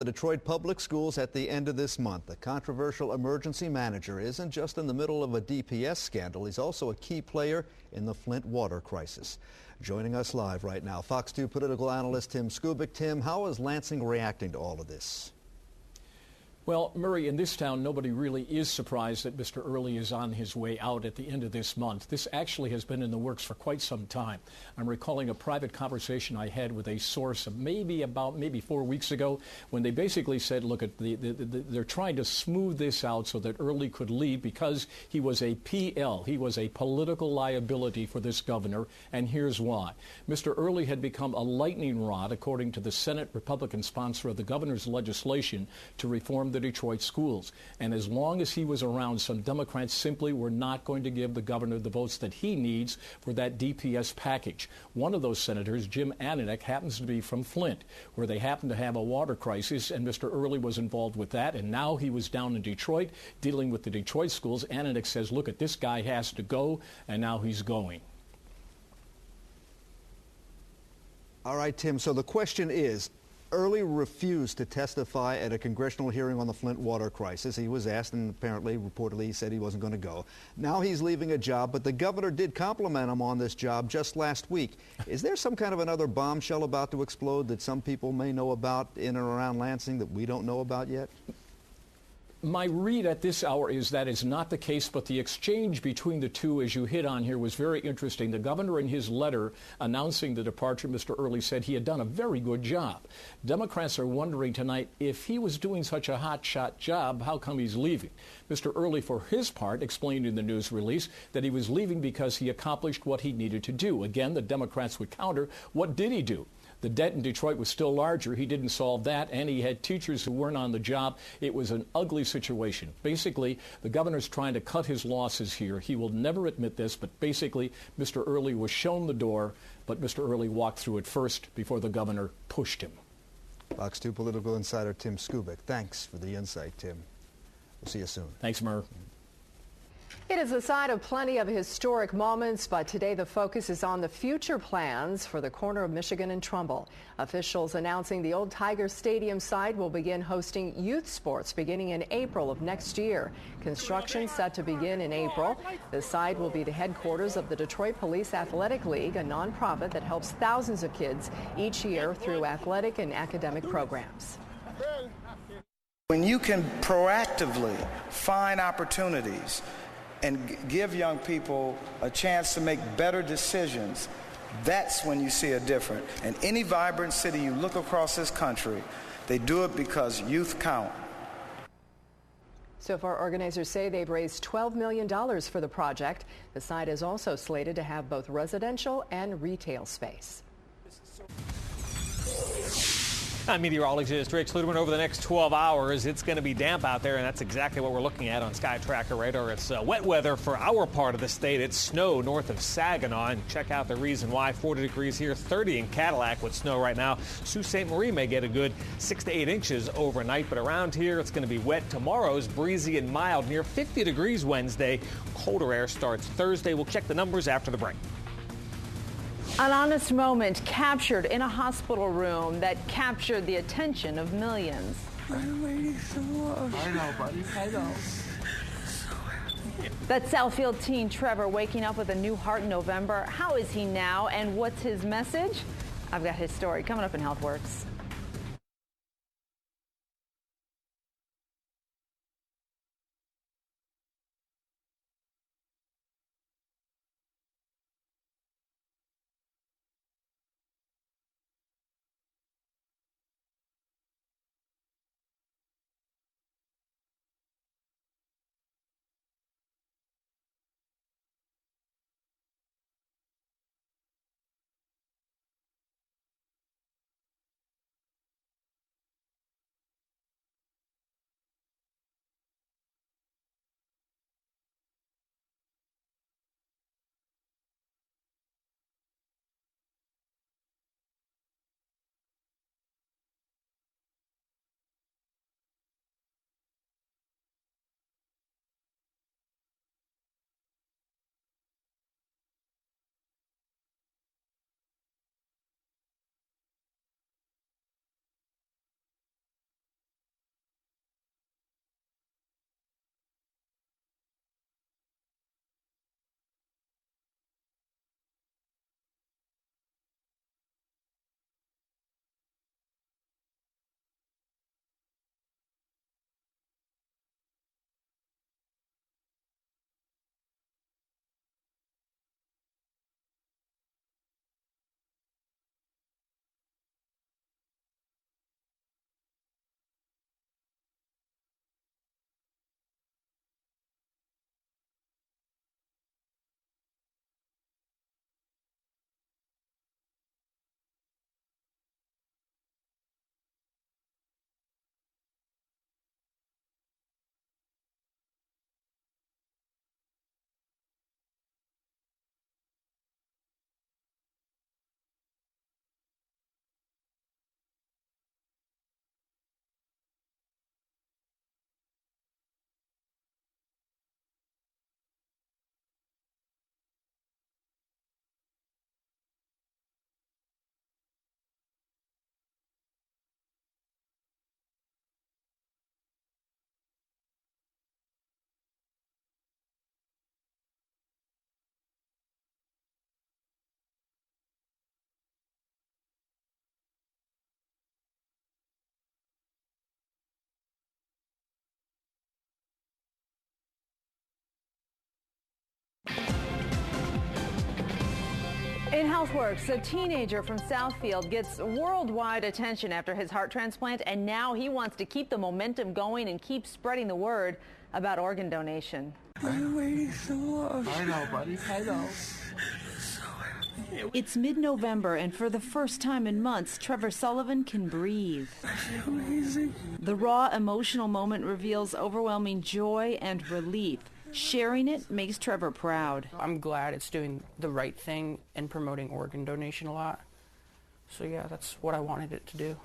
Detroit Public Schools at the end of this month. The controversial emergency manager isn't just in the middle of a DPS scandal. He's also a key player in the Flint water crisis. Joining us live right now, Fox 2 political analyst Tim Skubic. Tim, how is Lansing reacting to all of this? Well, Murray, in this town, nobody really is surprised that Mr. Early is on his way out at the end of this month. This actually has been in the works for quite some time. I'm recalling a private conversation I had with a source maybe 4 weeks ago when they basically said, look, they're trying to smooth this out so that Early could leave because he was a PL. He was a political liability for this governor, and here's why. Mr. Early had become a lightning rod, according to the Senate Republican sponsor of the governor's legislation to reform the Detroit schools. And as long as he was around, some Democrats simply were not going to give the governor the votes that he needs for that DPS package. One of those senators, Jim Ananek, happens to be from Flint, where they happen to have a water crisis, and Mr. Early was involved with that. And now he was down in Detroit dealing with the Detroit schools. Ananek says, look, this guy has to go, and now he's going. All right, Tim, so the question is, Early refused to testify at a congressional hearing on the Flint water crisis. He was asked, and apparently, reportedly, he said he wasn't going to go. Now he's leaving a job, but the governor did compliment him on this job just last week. Is there some kind of another bombshell about to explode that some people may know about in and around Lansing that we don't know about yet? My read at this hour is that is not the case, but the exchange between the two, as you hit on here, was very interesting. The governor, in his letter announcing the departure, Mr. Early said he had done a very good job. Democrats are wondering tonight, if he was doing such a hotshot job, how come he's leaving? Mr. Early, for his part, explained in the news release that he was leaving because he accomplished what he needed to do. Again, the Democrats would counter, what did he do? The debt in Detroit was still larger. He didn't solve that, and he had teachers who weren't on the job. It was an ugly situation. Basically, the governor's trying to cut his losses here. He will never admit this, but basically, Mr. Early was shown the door, but Mr. Early walked through it first before the governor pushed him. Fox 2 political insider Tim Skubic. Thanks for the insight, Tim. We'll see you soon. Thanks, Murr. It is a site of plenty of historic moments, but today the focus is on the future plans for the corner of Michigan and Trumbull. Officials announcing the old Tiger Stadium site will begin hosting youth sports beginning in April of next year. Construction set to begin in April. The site will be the headquarters of the Detroit Police Athletic League, a nonprofit that helps thousands of kids each year through athletic and academic programs. When you can proactively find opportunities and give young people a chance to make better decisions, that's when you see a difference. In any vibrant city you look across this country, they do it because youth count. So far, organizers say they've raised $12 million for the project. The site is also slated to have both residential and retail space. I'm meteorologist Rick Sluderman. Over the next 12 hours, it's going to be damp out there, and that's exactly what we're looking at on Sky Tracker radar. It's wet weather for our part of the state. It's snow north of Saginaw, and check out the reason why. 40 degrees here, 30 in Cadillac with snow right now. Sault Ste. Marie may get a good 6 to 8 inches overnight, but around here it's going to be wet. Tomorrow's breezy and mild, near 50 degrees Wednesday. Colder air starts Thursday. We'll check the numbers after the break. An honest moment captured in a hospital room that captured the attention of millions. I'm waiting so long. I know, buddy. I know. That Southfield teen Trevor waking up with a new heart in November. How is he now, and what's his message? I've got his story coming up in HealthWorks. In HealthWorks, a teenager from Southfield gets worldwide attention after his heart transplant, and now he wants to keep the momentum going and keep spreading the word about organ donation. I'm waiting so long. I know, buddy. I know. It's mid-November, and for the first time in months, Trevor Sullivan can breathe. Amazing. The raw, emotional moment reveals overwhelming joy and relief. Sharing it makes Trevor proud. I'm glad it's doing the right thing and promoting organ donation a lot. So yeah, that's what I wanted it to do.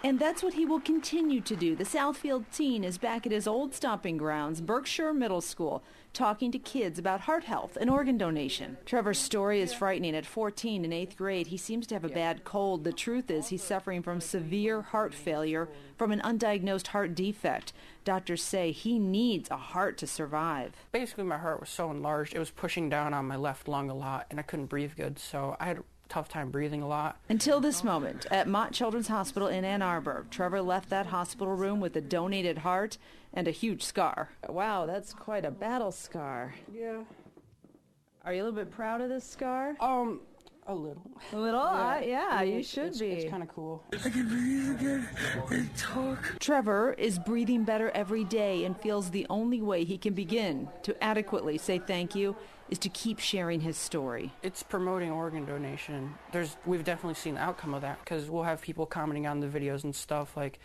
And that's what he will continue to do. The Southfield teen is back at his old stomping grounds, Berkshire Middle School, talking to kids about heart health and organ donation. Trevor's story is frightening. At 14 in 8th grade, he seems to have a bad cold. The truth is he's suffering from severe heart failure from an undiagnosed heart defect. Doctors say he needs a heart to survive. Basically, my heart was so enlarged, it was pushing down on my left lung a lot, and I couldn't breathe good, so I had tough time breathing a lot. Until this moment, at Mott Children's Hospital in Ann Arbor, Trevor left that hospital room with a donated heart and a huge scar. Wow, that's quite a battle scar. Yeah. Are you a little bit proud of this scar? A little. A little? Yeah, you should be. It's kind of cool. I can breathe again and talk. Trevor is breathing better every day and feels the only way he can begin to adequately say thank you is to keep sharing his story. It's promoting organ donation. We've definitely seen the outcome of that, because we'll have people commenting on the videos and stuff like,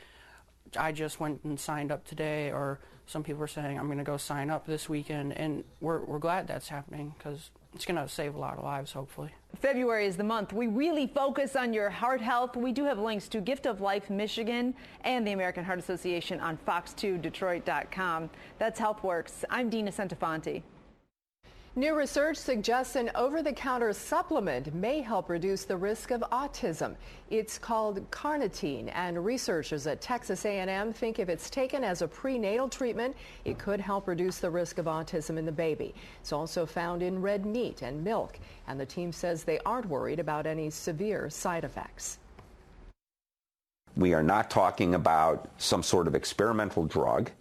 I just went and signed up today, or some people are saying, I'm going to go sign up this weekend, and we're glad that's happening, because it's going to save a lot of lives, hopefully. February is the month we really focus on your heart health. We do have links to Gift of Life Michigan and the American Heart Association on fox2detroit.com. That's HealthWorks. I'm Dina Santafanti. New research suggests an over-the-counter supplement may help reduce the risk of autism. It's called carnitine, and researchers at Texas A&M think if it's taken as a prenatal treatment, it could help reduce the risk of autism in the baby. It's also found in red meat and milk, and the team says they aren't worried about any severe side effects. We are not talking about some sort of experimental drug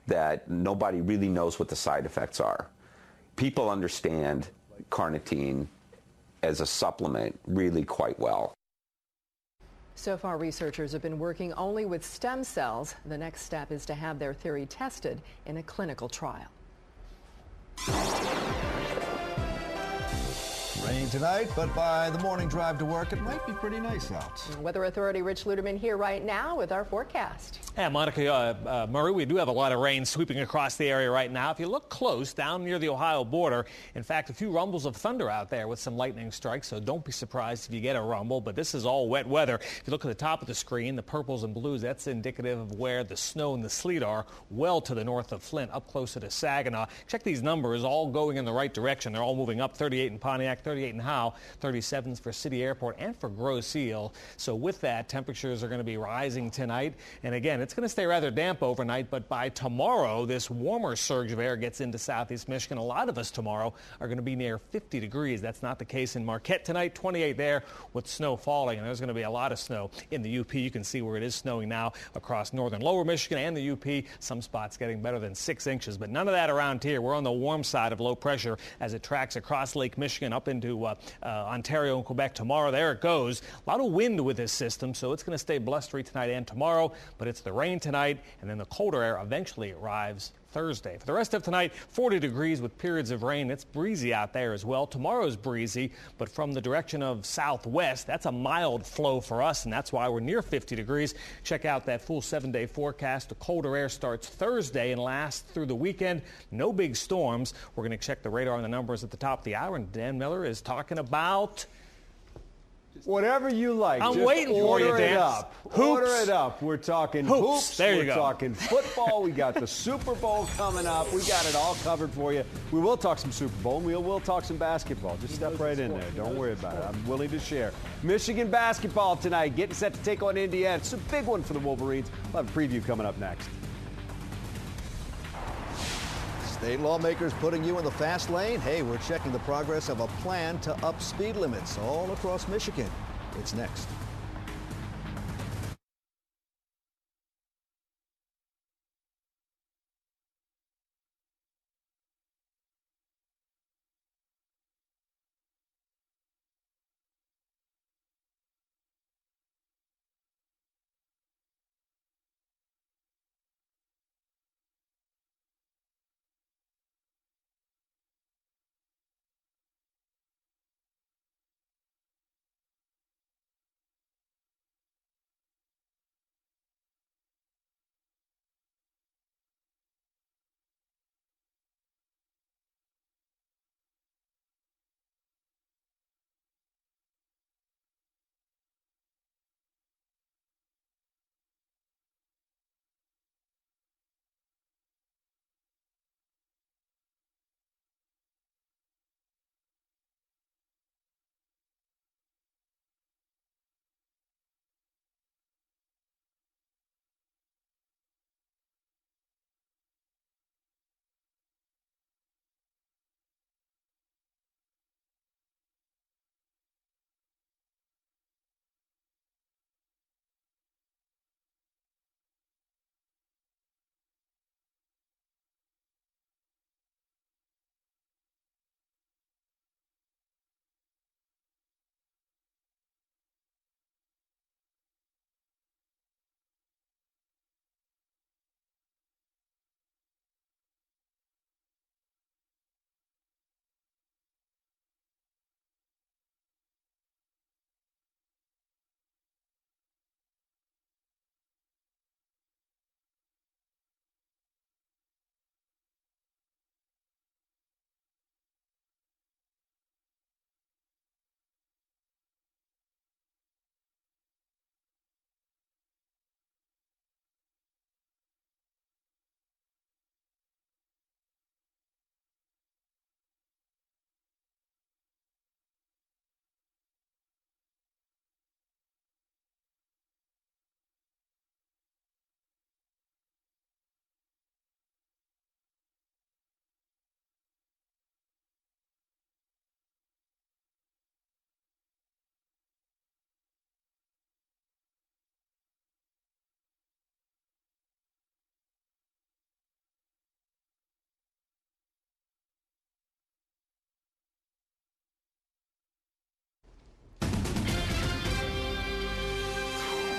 that nobody really knows what the side effects are. People understand carnitine as a supplement really quite well. So far, researchers have been working only with stem cells. The next step is to have their theory tested in a clinical trial. Rain tonight, but by the morning drive to work, it might be pretty nice out. Weather Authority Rich Luderman here right now with our forecast. Yeah, Monica, Murray, we do have a lot of rain sweeping across the area right now. If you look close, down near the Ohio border, in fact, a few rumbles of thunder out there with some lightning strikes, so don't be surprised if you get a rumble, but this is all wet weather. If you look at the top of the screen, the purples and blues, that's indicative of where the snow and the sleet are, well to the north of Flint, up closer to Saginaw. Check these numbers, all going in the right direction. They're all moving up, 38 in Pontiac, 38 in Howe, 37s for City Airport and for Grosse Ile. So with that, temperatures are going to be rising tonight. And again, it's going to stay rather damp overnight, but by tomorrow, this warmer surge of air gets into southeast Michigan. A lot of us tomorrow are going to be near 50 degrees. That's not the case in Marquette tonight, 28 there with snow falling. And there's going to be a lot of snow in the UP. You can see where it is snowing now across northern lower Michigan and the UP. Some spots getting better than 6 inches, but none of that around here. We're on the warm side of low pressure as it tracks across Lake Michigan up into Ontario and Quebec tomorrow. There it goes. A lot of wind with this system, so it's going to stay blustery tonight and tomorrow, but it's the rain tonight, and then the colder air eventually arrives Thursday. For the rest of tonight, 40 degrees with periods of rain. It's breezy out there as well. Tomorrow's breezy, but from the direction of southwest, that's a mild flow for us, and that's why we're near 50 degrees. Check out that full 7-day forecast. The colder air starts Thursday and lasts through the weekend. No big storms. We're going to check the radar and the numbers at the top of the hour, and Dan Miller is talking about whatever you like. I'm just waiting for you, Dan. Order it up. We're talking hoops. There you We're go. talking football. We got the Super Bowl coming up. We got it all covered for you. We will talk some Super Bowl, and we will talk some basketball. Just step right in there. Don't worry about it. I'm willing to share. Michigan basketball tonight, getting set to take on Indiana. It's a big one for the Wolverines. We'll have a preview coming up next. State lawmakers putting you in the fast lane? Hey, we're checking the progress of a plan to up speed limits all across Michigan. It's next.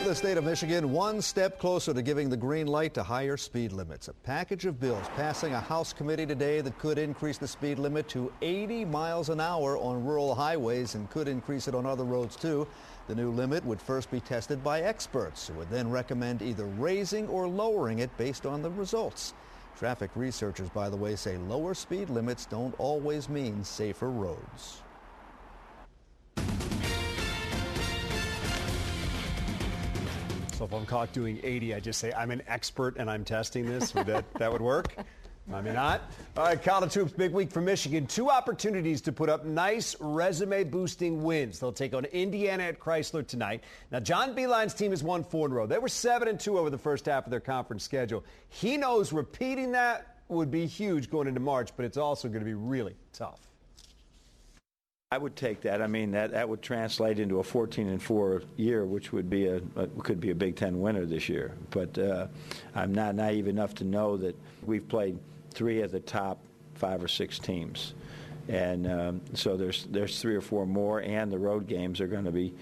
the state of Michigan one step closer to giving the green light to higher speed limits. A package of bills passing a House committee today that could increase the speed limit to 80 miles an hour on rural highways and could increase it on other roads too. The new limit would first be tested by experts who would then recommend either raising or lowering it based on the results. Traffic researchers, by the way, say lower speed limits don't always mean safer roads. So if I'm caught doing 80, I just say I'm an expert and I'm testing this. Would that would work? Maybe not. All right, college hoops, big week for Michigan. 2 opportunities to put up nice resume-boosting wins. They'll take on Indiana at Chrysler tonight. Now, John Beilein's team has won 4 in a row. They were 7-2 over the first half of their conference schedule. He knows repeating that would be huge going into March, but it's also going to be really tough. I would take that. I mean, that would translate into a 14-4 year, which would be could be a Big Ten winner this year. But I'm not naive enough to know that we've played 3 of the top 5 or 6 teams, and so there's 3 or 4 more, and the road games are going to be.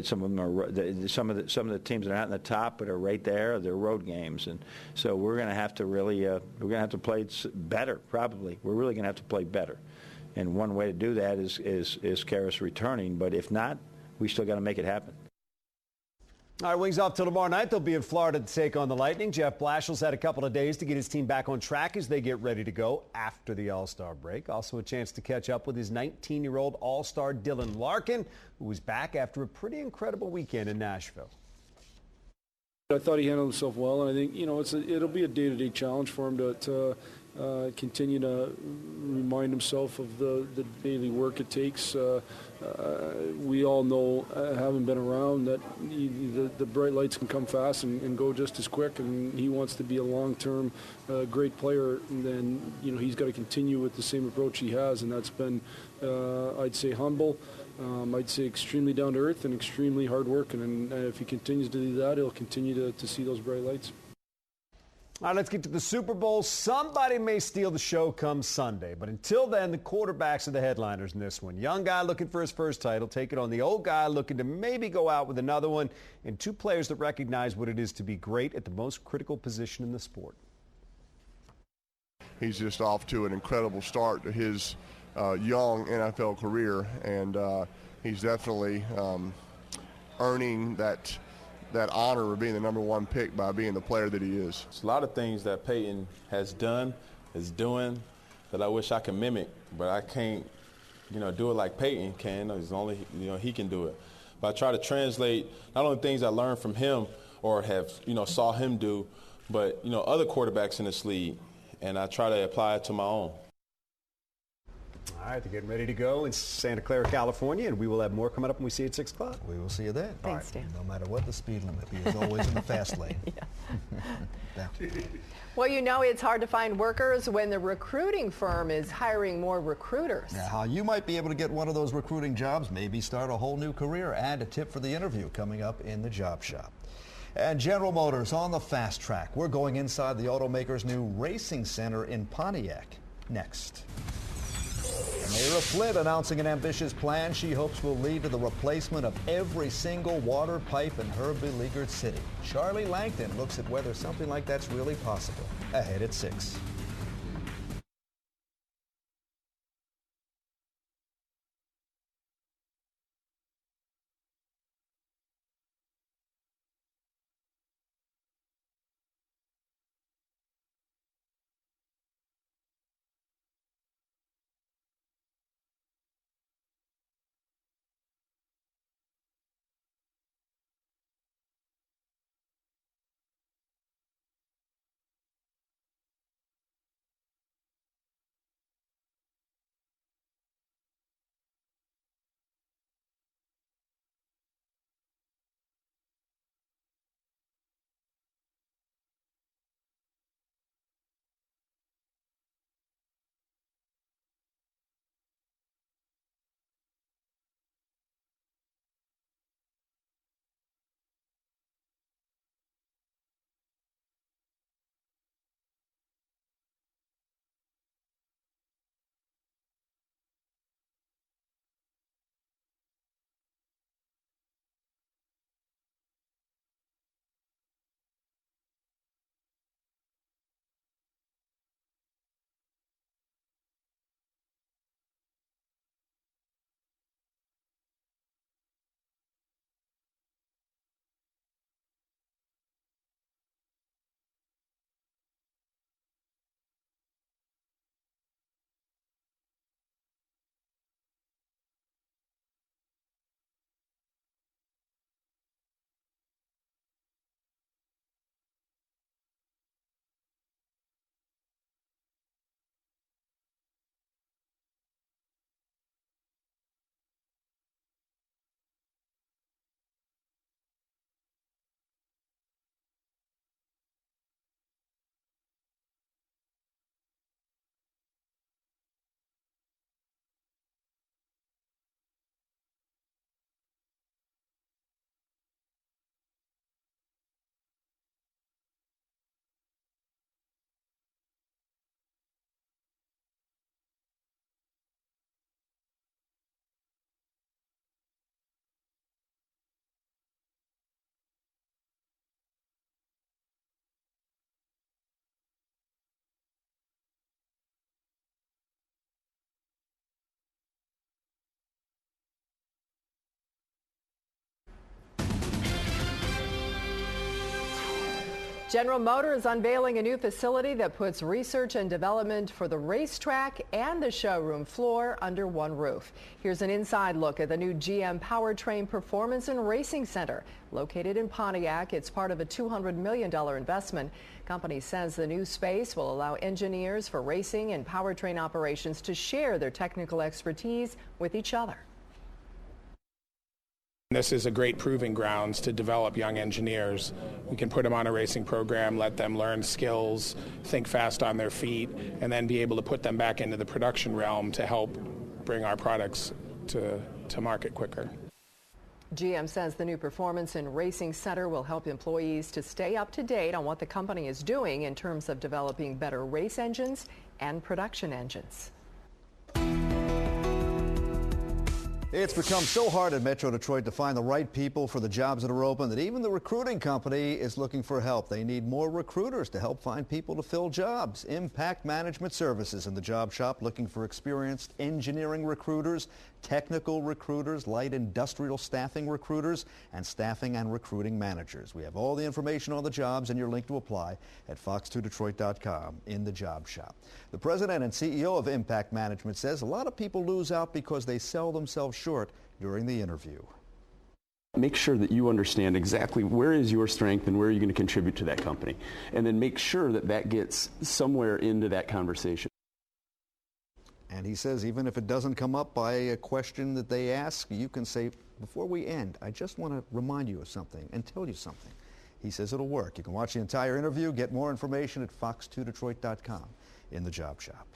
Some of them are some of the teams that are not in the top but are right there. They're road games, and so we're going to have to really we're going to have to play better. Probably we're really going to have to play better. And one way to do that is Karras returning. But if not, we still got to make it happen. All right, Wings off till tomorrow night. They'll be in Florida to take on the Lightning. Jeff Blashill's had a couple of days to get his team back on track as they get ready to go after the All-Star break. Also a chance to catch up with his 19-year-old All-Star Dylan Larkin, who was back after a pretty incredible weekend in Nashville. I thought he handled himself well, and I think it'll be a day-to-day challenge for him to continue to remind himself of the daily work it takes. We all know, having been around, that the bright lights can come fast and go just as quick, and he wants to be a long-term great player. And then he's got to continue with the same approach he has, and that's been, I'd say, humble. I'd say extremely down to earth and extremely hard working. And if he continues to do that, he'll continue to see those bright lights. All right, let's get to the Super Bowl. Somebody may steal the show come Sunday, but until then, the quarterbacks are the headliners in this one. Young guy looking for his first title, taking on the old guy looking to maybe go out with another one, and 2 players that recognize what it is to be great at the most critical position in the sport. He's just off to an incredible start to his young NFL career, and he's definitely earning that honor of being the #1 pick by being the player that he is. It's a lot of things that Peyton has done, is doing, that I wish I could mimic, but I can't, do it like Peyton can. It's only, he can do it. But I try to translate not only things I learned from him or have, saw him do, but, other quarterbacks in this league, and I try to apply it to my own. All right, they're getting ready to go in Santa Clara, California, and we will have more coming up when we see you at 6 o'clock. We will see you then. Thanks, Dan. No matter what the speed limit, he is always in the fast lane. Well, it's hard to find workers when the recruiting firm is hiring more recruiters. Now, how you might be able to get one of those recruiting jobs, maybe start a whole new career, and a tip for the interview coming up in the Job Shop. And General Motors on the fast track. We're going inside the automaker's new racing center in Pontiac next. Mayor of Flint announcing an ambitious plan she hopes will lead to the replacement of every single water pipe in her beleaguered city. Charlie Langton looks at whether something like that's really possible. Ahead at 6. General Motors is unveiling a new facility that puts research and development for the racetrack and the showroom floor under one roof. Here's an inside look at the new GM Powertrain Performance and Racing Center. Located in Pontiac, it's part of a $200 million investment. Company says the new space will allow engineers for racing and powertrain operations to share their technical expertise with each other. This is a great proving grounds to develop young engineers. We can put them on a racing program, let them learn skills, think fast on their feet, and then be able to put them back into the production realm to help bring our products to market quicker. GM says the new Performance and Racing Center will help employees to stay up to date on what the company is doing in terms of developing better race engines and production engines. It's become so hard at Metro Detroit to find the right people for the jobs that are open that even the recruiting company is looking for help. They need more recruiters to help find people to fill jobs. Impact Management Services in the job shop looking for experienced engineering recruiters, technical recruiters, light industrial staffing recruiters, and staffing and recruiting managers. We have all the information on the jobs and your link to apply at fox2detroit.com in the job shop. The president and CEO of Impact Management says a lot of people lose out because they sell themselves short during the interview. Make sure that you understand exactly where is your strength and where are you going to contribute to that company. And then make sure that that gets somewhere into that conversation. And he says even if it doesn't come up by a question that they ask, you can say, before we end, I just want to remind you of something and tell you something. He says it'll work. You can watch the entire interview, get more information at fox2detroit.com in the job shop.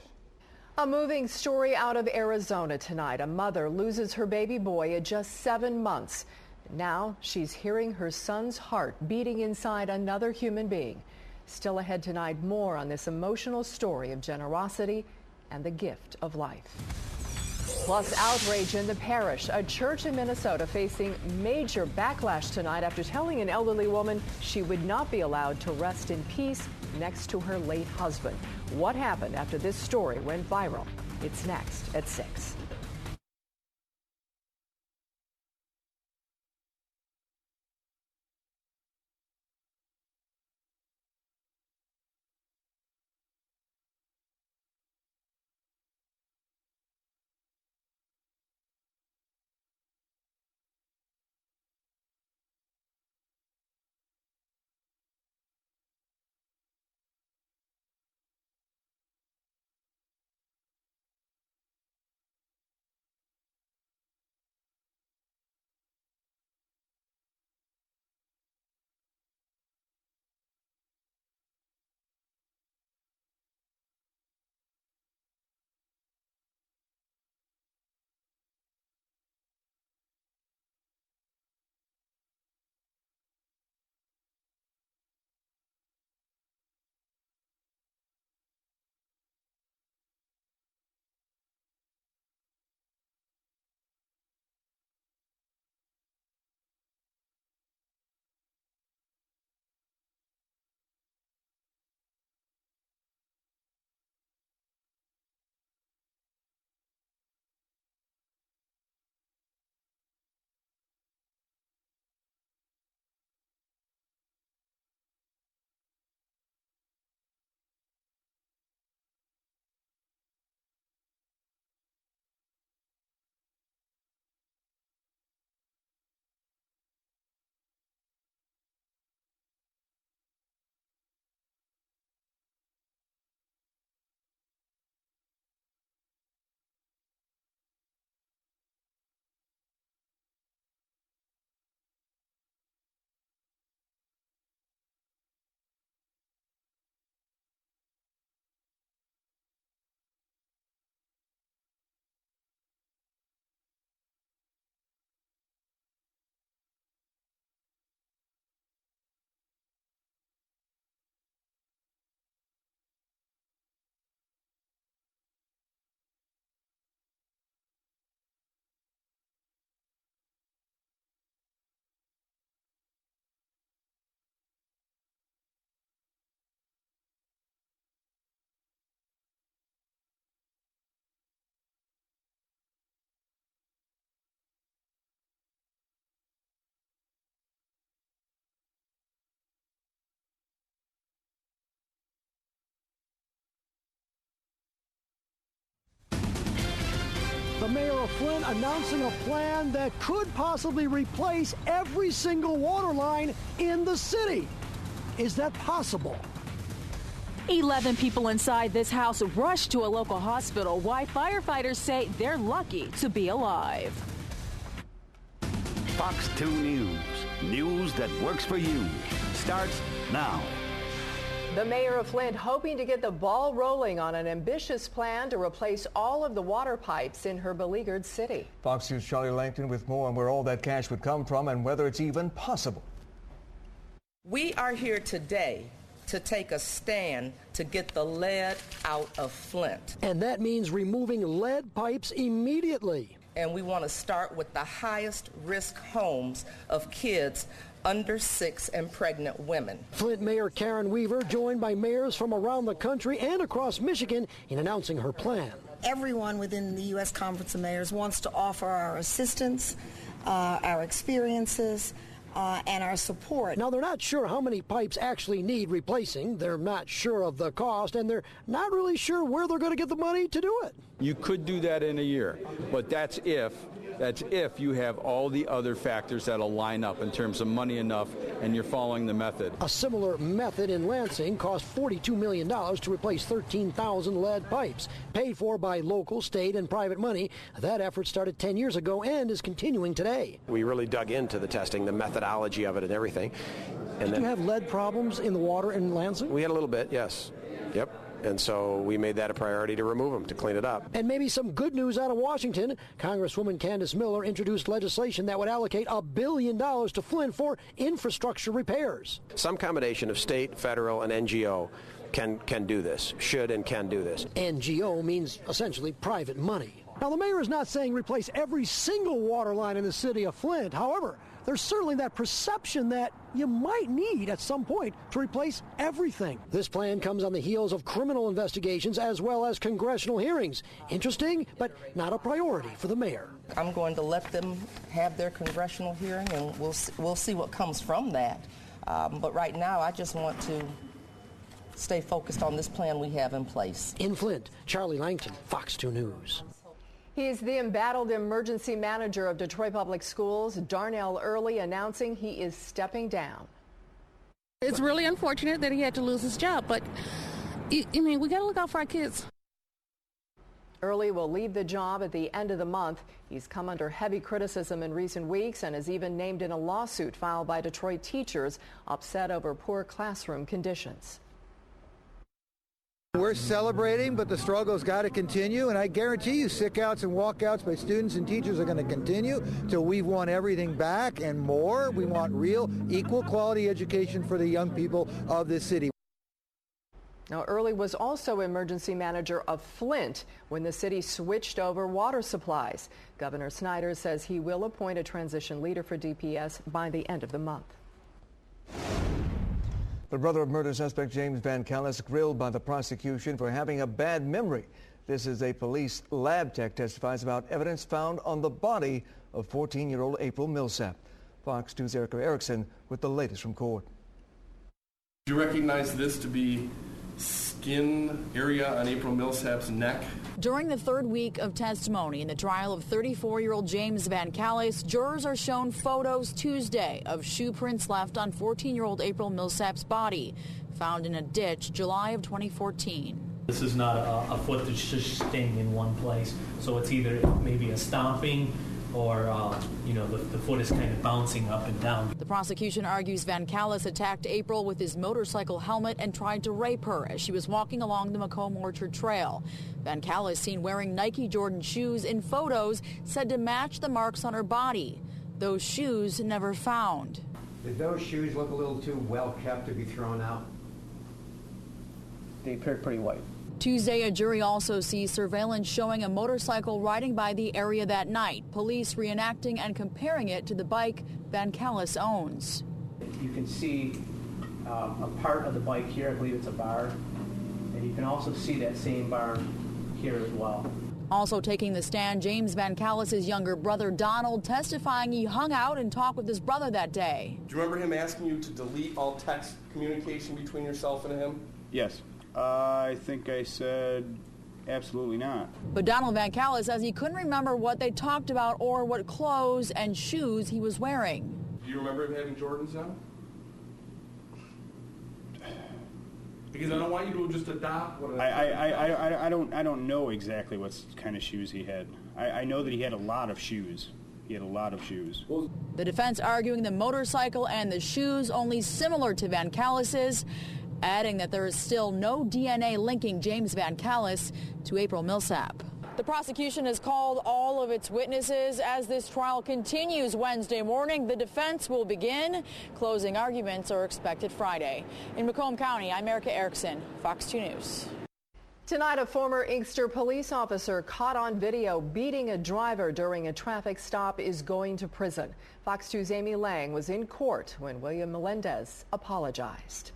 A moving story out of Arizona tonight. A mother loses her baby boy at just 7 months. Now she's hearing her son's heart beating inside another human being. Still ahead tonight, more on this emotional story of generosity and the gift of life. Plus, outrage in the parish. A church in Minnesota facing major backlash tonight after telling an elderly woman she would not be allowed to rest in peace next to her late husband. What happened after this story went viral? It's next at 6. The mayor of Flint announcing a plan that could possibly replace every single water line in the city. Is that possible? 11 people inside this house rushed to a local hospital. Why firefighters say they're lucky to be alive. Fox 2 News. News that works for you. Starts now. The mayor of Flint hoping to get the ball rolling on an ambitious plan to replace all of the water pipes in her beleaguered city. Fox News' Charlie Langton with more on where all that cash would come from and whether it's even possible. We are here today to take a stand to get the lead out of Flint. And that means removing lead pipes immediately. And we want to start with the highest risk homes of kids under 6 and pregnant women. Flint Mayor Karen Weaver joined by mayors from around the country and across Michigan in announcing her plan. Everyone within the U.S. Conference of Mayors wants to offer our assistance, our experiences, and our support. Now, they're not sure how many pipes actually need replacing. They're not sure of the cost, and they're not really sure where they're going to get the money to do it. You could do that in a year, but that's if you have all the other factors that'll line up in terms of money enough and you're following the method. A similar method in Lansing cost $42 million to replace 13,000 lead pipes, paid for by local, state, and private money. That effort started 10 years ago and is continuing today. We really dug into the testing, the methodology of it and everything. And Did you have lead problems in the water in Lansing? We had a little bit, yes. Yep. And so we made that a priority to remove them, to clean it up. And maybe some good news out of Washington. Congresswoman Candace Miller introduced legislation that would allocate $1 billion to Flint for infrastructure repairs. Some combination of state, federal, and NGO can do this, should and can do this. NGO means essentially private money. Now, the mayor is not saying replace every single water line in the city of Flint. However, there's certainly that perception that you might need at some point to replace everything. This plan comes on the heels of criminal investigations as well as congressional hearings. Interesting, but not a priority for the mayor. I'm going to let them have their congressional hearing, and we'll see what comes from that. But right now, I just want to stay focused on this plan we have in place. In Flint, Charlie Langton, Fox 2 News. He's the embattled emergency manager of Detroit Public Schools, Darnell Early, announcing he is stepping down. It's really unfortunate that he had to lose his job, but I mean, we got to look out for our kids. Early will leave the job at the end of the month. He's come under heavy criticism in recent weeks and is even named in a lawsuit filed by Detroit teachers upset over poor classroom conditions. We're celebrating, but the struggle's got to continue, and I guarantee you sick-outs and walkouts by students and teachers are going to continue till we've won everything back and more. We want real, equal quality education for the young people of this city. Now, Early was also emergency manager of Flint when the city switched over water supplies. Governor Snyder says he will appoint a transition leader for DPS by the end of the month. The brother of murder suspect James Van Callis grilled by the prosecution for having a bad memory. This is a police lab tech testifies about evidence found on the body of 14-year-old April Millsap. Fox 2's Erica Erickson with the latest from court. Do you recognize this to be skin area on April Millsap's neck? During the third week of testimony in the trial of 34-year-old James Van Callis, jurors are shown photos Tuesday of shoe prints left on 14-year-old April Millsap's body, found in a ditch July of 2014. This is not a foot that's just staying in one place, so it's either maybe a stomping or, the foot is kind of bouncing up and down. The prosecution argues Van Callis attacked April with his motorcycle helmet and tried to rape her as she was walking along the Macomb Orchard Trail. Van Callis, seen wearing Nike Jordan shoes in photos, said to match the marks on her body. Those shoes never found. Did those shoes look a little too well kept to be thrown out? They appeared pretty white. Tuesday, a jury also sees surveillance showing a motorcycle riding by the area that night. Police reenacting and comparing it to the bike Van Callis owns. You can see a part of the bike here. I believe it's a bar. And you can also see that same bar here as well. Also taking the stand, James Van Callis' younger brother Donald, testifying he hung out and talked with his brother that day. Do you remember him asking you to delete all text communication between yourself and him? Yes. I think I said Absolutely not. But Donald Van Callis says he couldn't remember what they talked about or what clothes and shoes he was wearing. Do you remember him having Jordans on? Because I don't want you to just adopt what I don't know exactly what kind of shoes he had. I know that he had a lot of shoes. He had a lot of shoes. The defense arguing the motorcycle and the shoes only similar to Van Callis's, adding that there is still no DNA linking James Van Callis to April Millsap. The prosecution has called all of its witnesses as this trial continues Wednesday morning. The defense will begin. Closing arguments are expected Friday. In Macomb County, I'm Erica Erickson, Fox 2 News. Tonight, a former Inkster police officer caught on video beating a driver during a traffic stop is going to prison. Fox 2's Amy Lang was in court when William Melendez apologized.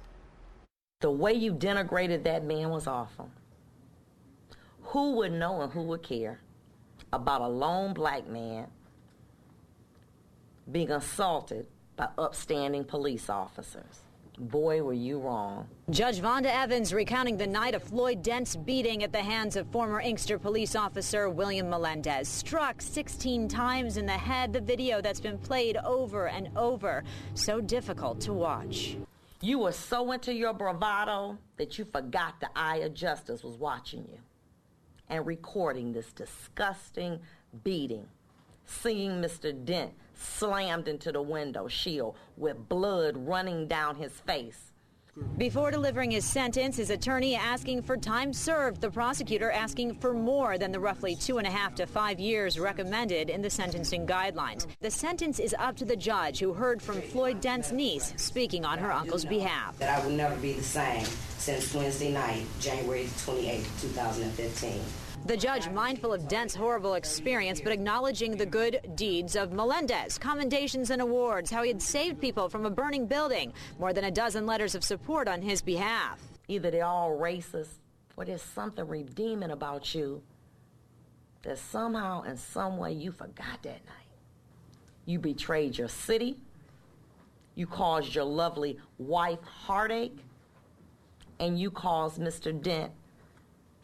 The way you denigrated that man was awful. Who would know and who would care about a lone black man being assaulted by upstanding police officers? Boy, were you wrong. Judge Vonda Evans recounting the night of Floyd Dent's beating at the hands of former Inkster police officer William Melendez. Struck 16 times in the head, the video that's been played over and over. So difficult to watch. You were so into your bravado that you forgot the eye of justice was watching you and recording this disgusting beating, seeing Mr. Dent slammed into the window shield with blood running down his face. Before delivering his sentence, his attorney asking for time served, the prosecutor asking for more than the roughly 2.5 to 5 years recommended in the sentencing guidelines. The sentence is up to the judge, who heard from Floyd Dent's niece speaking on her uncle's behalf. That I will never be the same since Wednesday night, January 28, 2015. The judge mindful of Dent's horrible experience, but acknowledging the good deeds of Melendez. Commendations and awards, how he had saved people from a burning building. More than a dozen letters of support on his behalf. Either they're all racist or there's something redeeming about you that somehow in some way you forgot that night. You betrayed your city. You caused your lovely wife heartache. And you caused Mr. Dent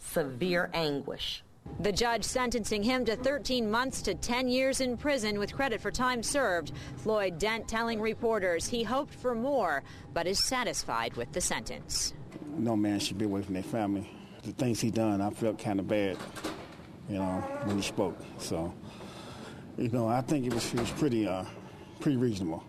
severe anguish. The judge sentencing him to 13 months to 10 years in prison with credit for time served. Floyd Dent telling reporters he hoped for more, but is satisfied with the sentence. No man should be away from their family. The things he done, I felt kind of bad, when he spoke. So, I think it was pretty reasonable.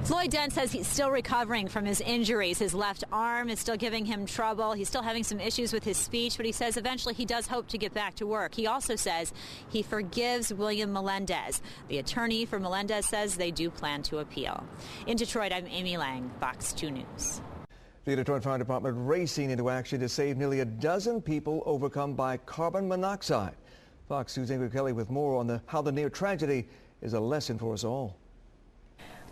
Floyd Dent says he's still recovering from his injuries. His left arm is still giving him trouble. He's still having some issues with his speech, but he says eventually he does hope to get back to work. He also says he forgives William Melendez. The attorney for Melendez says they do plan to appeal. In Detroit, I'm Amy Lang, Fox 2 News. The Detroit Fire Department racing into action to save nearly a dozen people overcome by carbon monoxide. Fox 2's Ingrid Kelly with more on how the near tragedy is a lesson for us all.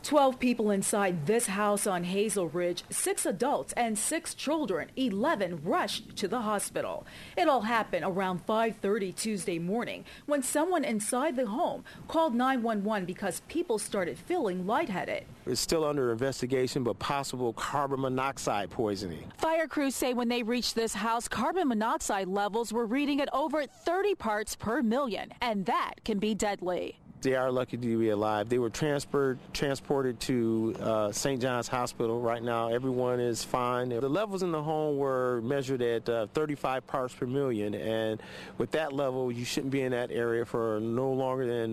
12 people inside this house on Hazel Ridge, 6 adults and 6 children, 11 rushed to the hospital. It all happened around 5:30 Tuesday morning when someone inside the home called 911 because people started feeling lightheaded. It's still under investigation, but possible carbon monoxide poisoning. Fire crews say when they reached this house, carbon monoxide levels were reading at over 30 parts per million, and that can be deadly. They are lucky to be alive. They were transported to St. John's Hospital. Right now, everyone is fine. The levels in the home were measured at 35 parts per million, and with that level, you shouldn't be in that area for no longer than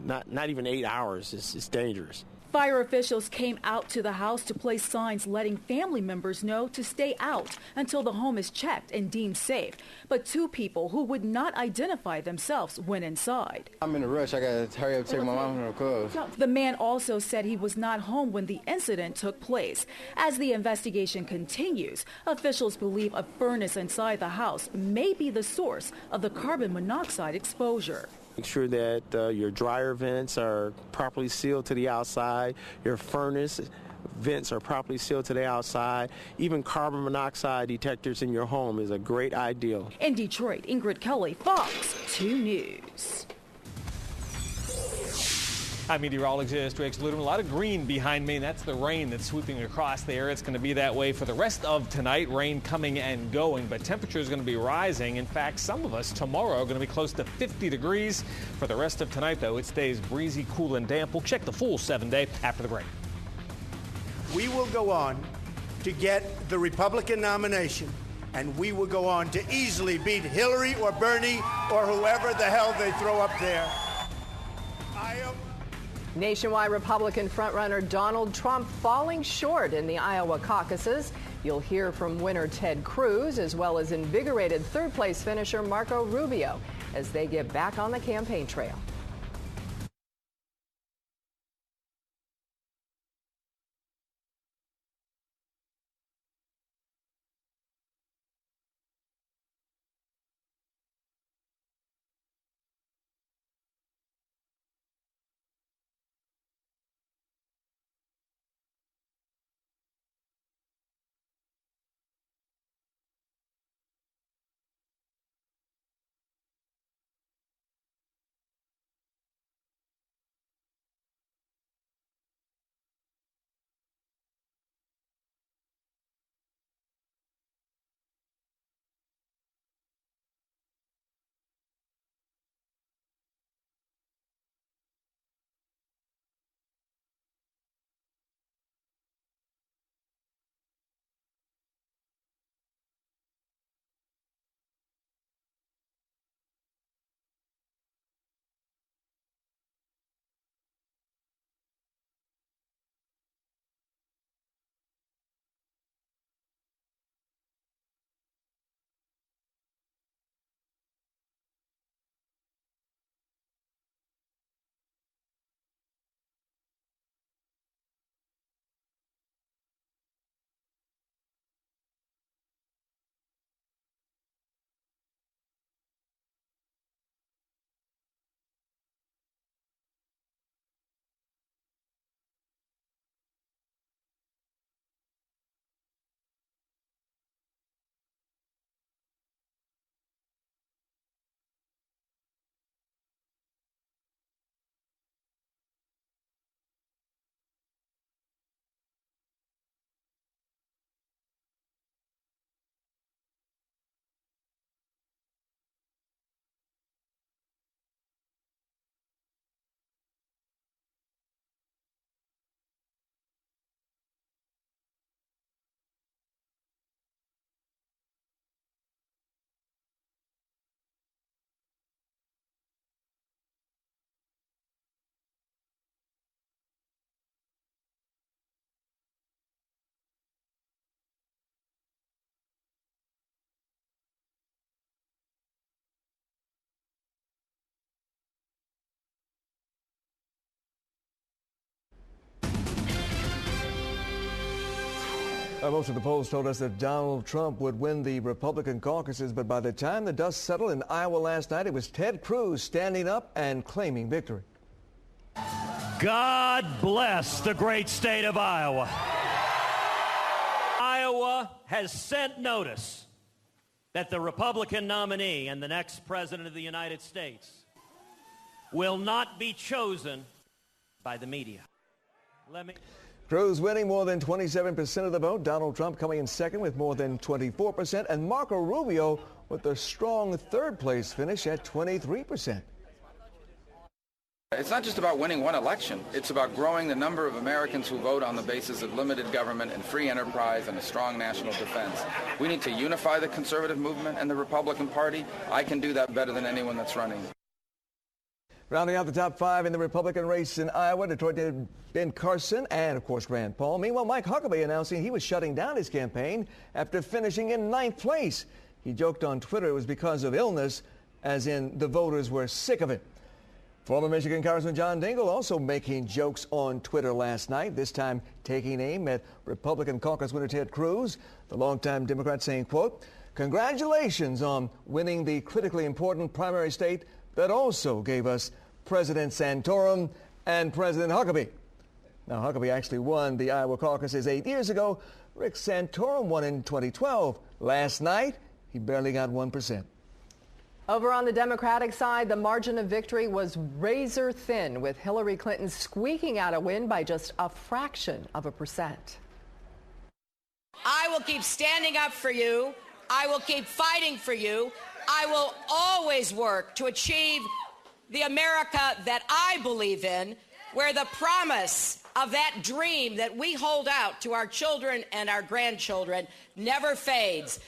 not even 8 hours. It's dangerous. Fire officials came out to the house to place signs letting family members know to stay out until the home is checked and deemed safe. But 2 people who would not identify themselves went inside. I'm in a rush. I got to hurry up and take my mom from her clothes. The man also said he was not home when the incident took place. As the investigation continues, officials believe a furnace inside the house may be the source of the carbon monoxide exposure. Make sure that your dryer vents are properly sealed to the outside, your furnace vents are properly sealed to the outside. Even carbon monoxide detectors in your home is a great ideal. In Detroit, Ingrid Kelly, Fox 2 News. I'm meteorologist Rex Ludeman. A lot of green behind me, and that's the rain that's sweeping across the area. It's going to be that way for the rest of tonight. Rain coming and going, but temperature is going to be rising. In fact, some of us tomorrow are going to be close to 50 degrees. For the rest of tonight, though, it stays breezy, cool, and damp. We'll check the full 7-day after the break. We will go on to get the Republican nomination, and we will go on to easily beat Hillary or Bernie or whoever the hell they throw up there. Nationwide Republican frontrunner Donald Trump falling short in the Iowa caucuses. You'll hear from winner Ted Cruz as well as invigorated third-place finisher Marco Rubio as they get back on the campaign trail. Most of the polls told us that Donald Trump would win the Republican caucuses, but by the time the dust settled in Iowa last night, it was Ted Cruz standing up and claiming victory. God bless the great state of Iowa. Iowa has sent notice that the Republican nominee and the next president of the United States will not be chosen by the media. Cruz winning more than 27% of the vote. Donald Trump coming in second with more than 24%. And Marco Rubio with a strong third-place finish at 23%. It's not just about winning one election. It's about growing the number of Americans who vote on the basis of limited government and free enterprise and a strong national defense. We need to unify the conservative movement and the Republican Party. I can do that better than anyone that's running. Rounding out the top five in the Republican race in Iowa, Detroit native Ben Carson and, of course, Rand Paul. Meanwhile, Mike Huckabee announcing he was shutting down his campaign after finishing in 9th place. He joked on Twitter it was because of illness, as in the voters were sick of it. Former Michigan Congressman John Dingell also making jokes on Twitter last night, this time taking aim at Republican caucus winner Ted Cruz. The longtime Democrat saying, quote, "Congratulations on winning the critically important primary state that also gave us President Santorum and President Huckabee." Now, Huckabee actually won the Iowa caucuses 8 years ago. Rick Santorum won in 2012. Last night, he barely got 1%. Over on the Democratic side, the margin of victory was razor thin, with Hillary Clinton squeaking out a win by just a fraction of a percent. I will keep standing up for you. I will keep fighting for you. I will always work to achieve the America that I believe in, where the promise of that dream that we hold out to our children and our grandchildren never fades.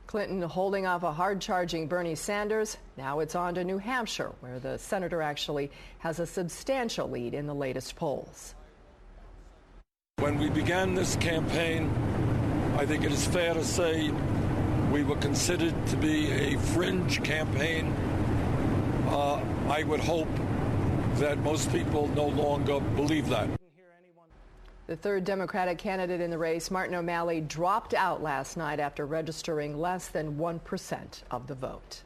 Clinton holding off a hard-charging Bernie Sanders. Now it's on to New Hampshire, where the senator actually has a substantial lead in the latest polls. When we began this campaign, I think it is fair to say we were considered to be a fringe campaign. I would hope that most people no longer believe that. The third Democratic candidate in the race, Martin O'Malley, dropped out last night after registering less than 1% of the vote.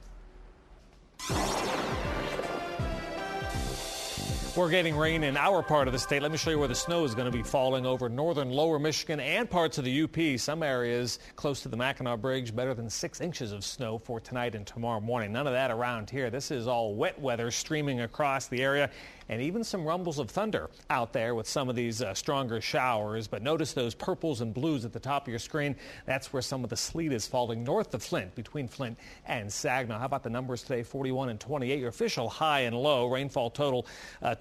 We're getting rain in our part of the state. Let me show you where the snow is going to be falling over northern lower Michigan and parts of the UP. Some areas close to the Mackinac Bridge, better than 6 inches of snow for tonight and tomorrow morning. None of that around here. This is all wet weather streaming across the area, and even some rumbles of thunder out there with some of these stronger showers. But notice those purples and blues at the top of your screen. That's where some of the sleet is falling north of Flint, between Flint and Saginaw. How about the numbers today? 41 and 28. Your official high and low. Rainfall total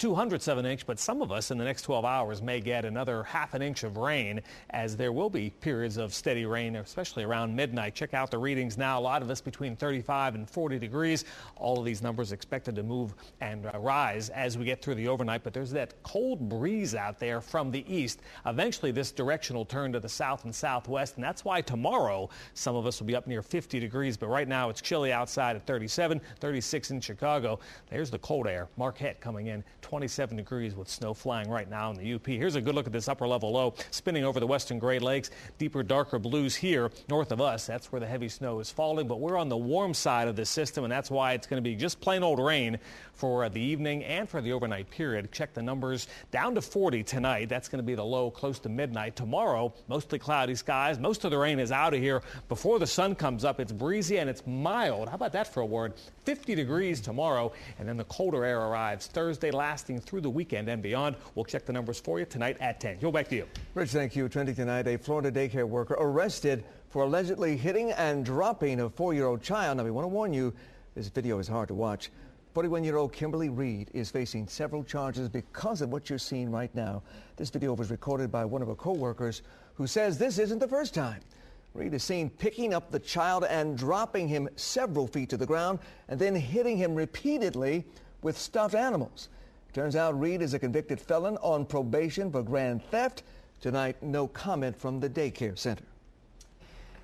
207 inch, but some of us in the next 12 hours may get another ½ an inch of rain, as there will be periods of steady rain, especially around midnight. Check out the readings now. A lot of us between 35 and 40 degrees. All of these numbers expected to move and rise as we get through the overnight, but there's that cold breeze out there from the east. Eventually this direction will turn to the south and southwest, and that's why tomorrow some of us will be up near 50 degrees, but right now it's chilly outside at 37, 36 in Chicago. There's the cold air. Marquette coming in 27 degrees with snow flying right now in the UP. Here's a good look at this upper level low spinning over the western Great Lakes. Deeper, darker blues here north of us. That's where the heavy snow is falling, but we're on the warm side of this system, and that's why it's going to be just plain old rain for the evening and for the overnight period. Check the numbers down to 40 tonight. That's going to be the low close to midnight. Tomorrow, mostly cloudy skies. Most of the rain is out of here before the sun comes up. It's breezy and it's mild. How about that for a word? 50 degrees tomorrow, and then the colder air arrives Thursday, lasting through the weekend and beyond. We'll check the numbers for you tonight at 10. Joe, back to you. Rich, thank you. Trending tonight, a Florida daycare worker arrested for allegedly hitting and dropping a 4-year-old child. Now, we want to warn you, this video is hard to watch. 41-year-old Kimberly Reed is facing several charges because of what you're seeing right now. This video was recorded by one of her co-workers who says this isn't the first time. Reed is seen picking up the child and dropping him several feet to the ground and then hitting him repeatedly with stuffed animals. Turns out Reed is a convicted felon on probation for grand theft. Tonight, no comment from the daycare center.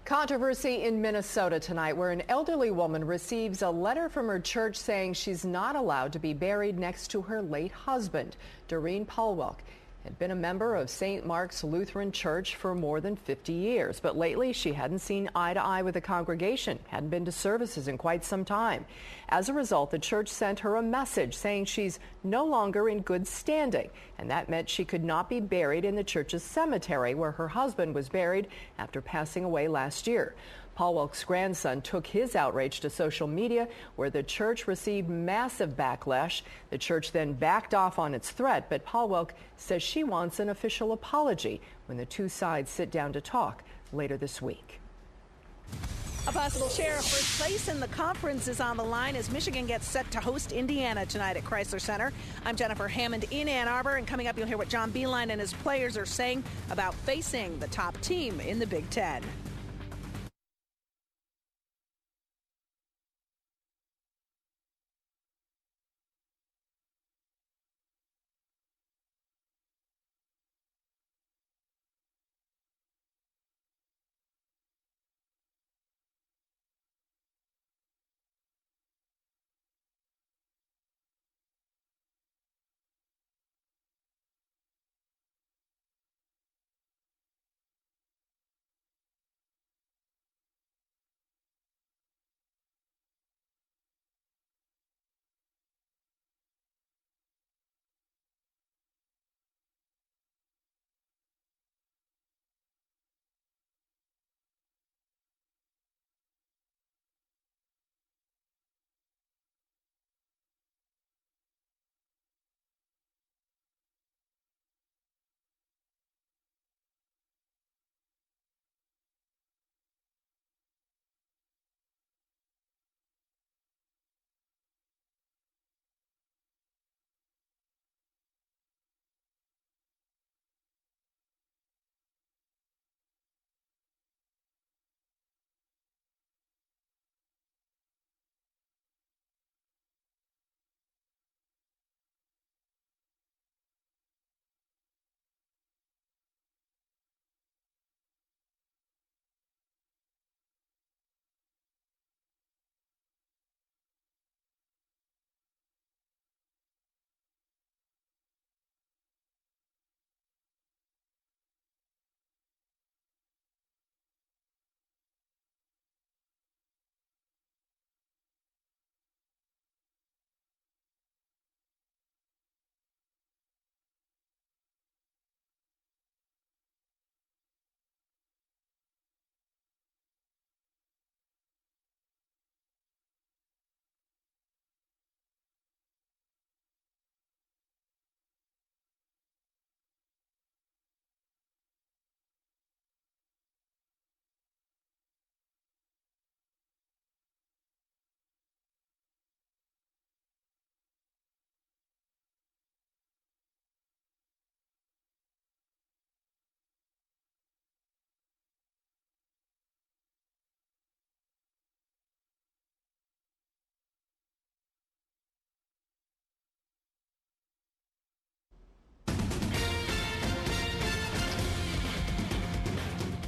Controversy in Minnesota tonight, where an elderly woman receives a letter from her church saying she's not allowed to be buried next to her late husband. Doreen Paulwelk had been a member of St. Mark's Lutheran Church for more than 50 years, but lately she hadn't seen eye to eye with the congregation, hadn't been to services in quite some time. As a result, the church sent her a message saying she's no longer in good standing, and that meant she could not be buried in the church's cemetery where her husband was buried after passing away last year. Paulwelk's grandson took his outrage to social media, where the church received massive backlash. The church then backed off on its threat, but Paulwelk says she wants an official apology when the two sides sit down to talk later this week. A possible share of first place in the conference is on the line as Michigan gets set to host Indiana tonight at Chrysler Center. I'm Jennifer Hammond in Ann Arbor, and coming up you'll hear what John Beilein and his players are saying about facing the top team in the Big Ten.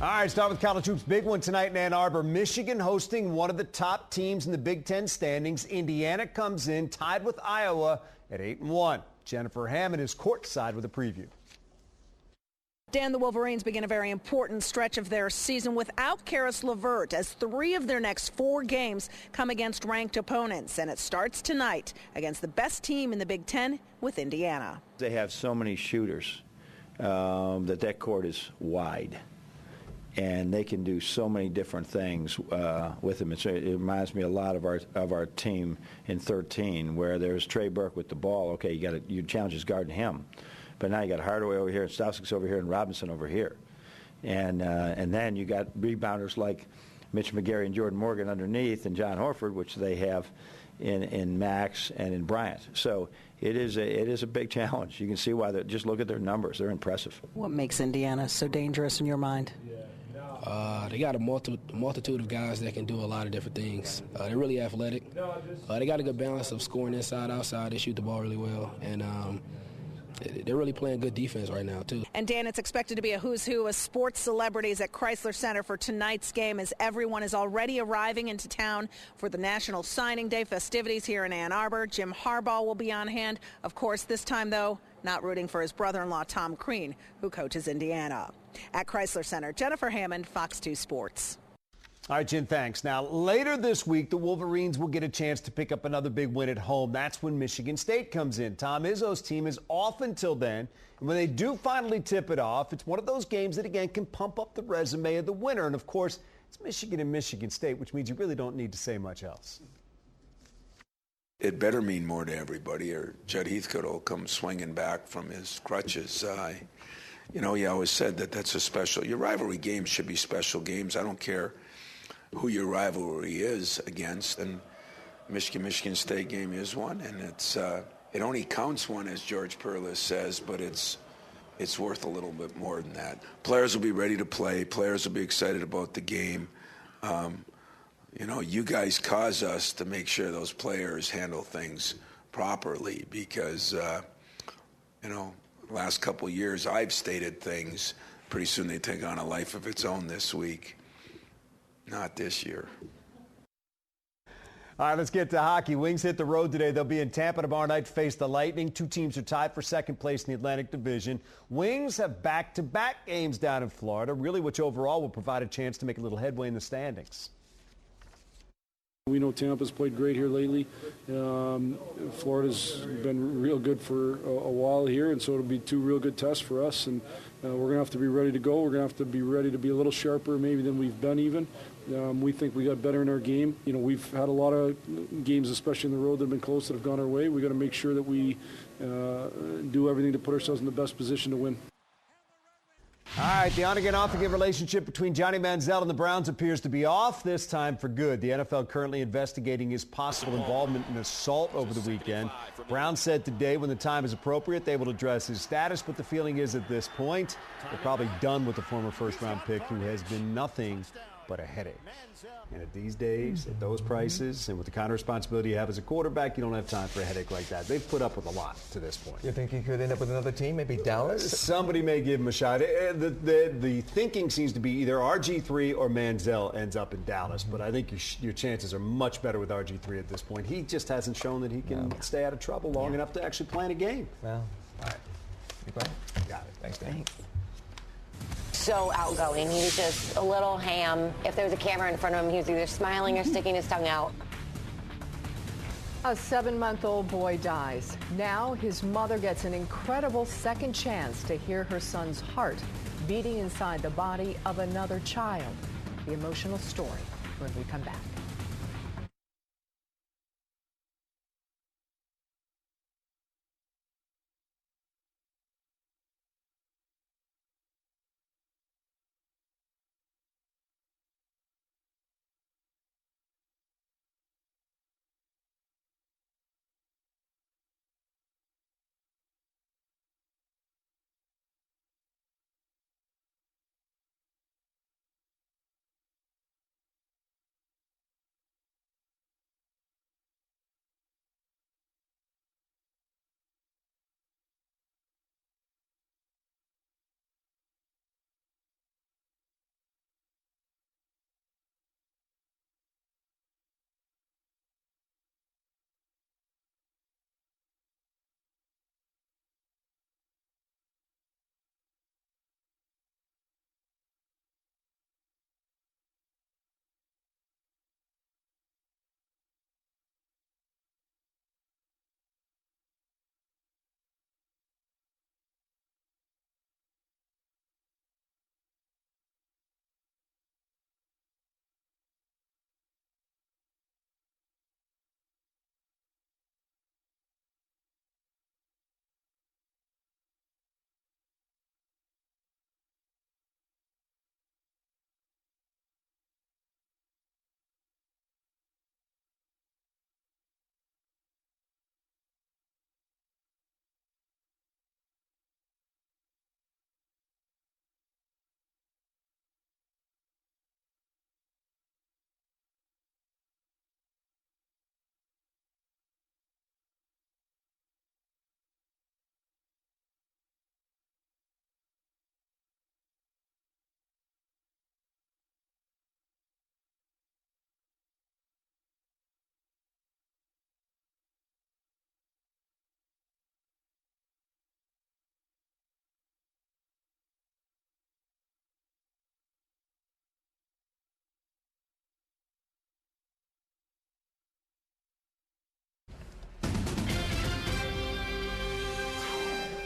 All right, start with college hoops. Big one tonight in Ann Arbor. Michigan hosting one of the top teams in the Big Ten standings. Indiana comes in tied with Iowa at 8-1. Jennifer Hammond is courtside with a preview. Dan, the Wolverines begin a very important stretch of their season without Karis LeVert, as 3 of their next 4 games come against ranked opponents. And it starts tonight against the best team in the Big Ten with Indiana. They have so many shooters that court is wide. And they can do so many different things with them. It reminds me a lot of our team in 13, where there's Trey Burke with the ball. Okay, your challenge is guarding him, but now you got Hardaway over here, and Stauskis over here, and Robinson over here, and then you got rebounders like Mitch McGarry and Jordan Morgan underneath, and John Horford, which they have in Max and in Bryant. So it is a big challenge. You can see why. Just look at their numbers; they're impressive. What makes Indiana so dangerous in your mind? They got a multitude of guys that can do a lot of different things. They're really athletic. They got a good balance of scoring inside, outside. They shoot the ball really well. And they're really playing good defense right now, too. And, Dan, it's expected to be a who's who of sports celebrities at Chrysler Center for tonight's game, as everyone is already arriving into town for the National Signing Day festivities here in Ann Arbor. Jim Harbaugh will be on hand. Of course, this time, though, not rooting for his brother-in-law, Tom Crean, who coaches Indiana. At Chrysler Center, Jennifer Hammond, Fox 2 Sports. All right, Jen, thanks. Now, later this week, the Wolverines will get a chance to pick up another big win at home. That's when Michigan State comes in. Tom Izzo's team is off until then. And when they do finally tip it off, it's one of those games that, again, can pump up the resume of the winner. And, of course, it's Michigan and Michigan State, which means you really don't need to say much else. It better mean more to everybody, or Judd Heathcote will come swinging back from his crutches. He always said that's a special. Your rivalry games should be special games. I don't care who your rivalry is against, and Michigan State game is one, and it only counts one, as George Perlis says, but it's worth a little bit more than that. Players will be ready to play. Players will be excited about the game. You guys cause us to make sure those players handle things properly, because last couple of years I've stated things. Pretty soon they take on a life of its own this week. Not this year. All right, let's get to hockey. Wings hit the road today. They'll be in Tampa tomorrow night to face the Lightning. 2 teams are tied for second place in the Atlantic Division. Wings have back-to-back games down in Florida, really, which overall will provide a chance to make a little headway in the standings. We know Tampa's played great here lately. Florida's been real good for a while here, and so it'll be 2 real good tests for us. And we're going to have to be ready to go. We're going to have to be ready to be a little sharper maybe than we've been even. We think we got better in our game. We've had a lot of games, especially in the road, that have been close, that have gone our way. We got to make sure that we do everything to put ourselves in the best position to win. All right, the on-again, off-again relationship between Johnny Manziel and the Browns appears to be off, this time for good. The NFL currently investigating his possible involvement in assault over the weekend. Browns said today when the time is appropriate, they will address his status, but the feeling is at this point, they're probably done with the former first-round pick who has been nothing but a headache. And at these days, at those prices, and with the kind of responsibility you have as a quarterback, you don't have time for a headache like that. They've put up with a lot to this point. You think he could end up with another team, maybe Dallas? Somebody may give him a shot. The thinking seems to be either RG3 or Manziel ends up in Dallas, but I think your chances are much better with RG3 at this point. He just hasn't shown that he can stay out of trouble long enough to actually play in a game. Well, all right. You play? Got it. Thanks, Dan. So outgoing. He was just a little ham. If there was a camera in front of him, he was either smiling or sticking his tongue out. A 7-month-old boy dies. Now his mother gets an incredible second chance to hear her son's heart beating inside the body of another child. The emotional story when we come back.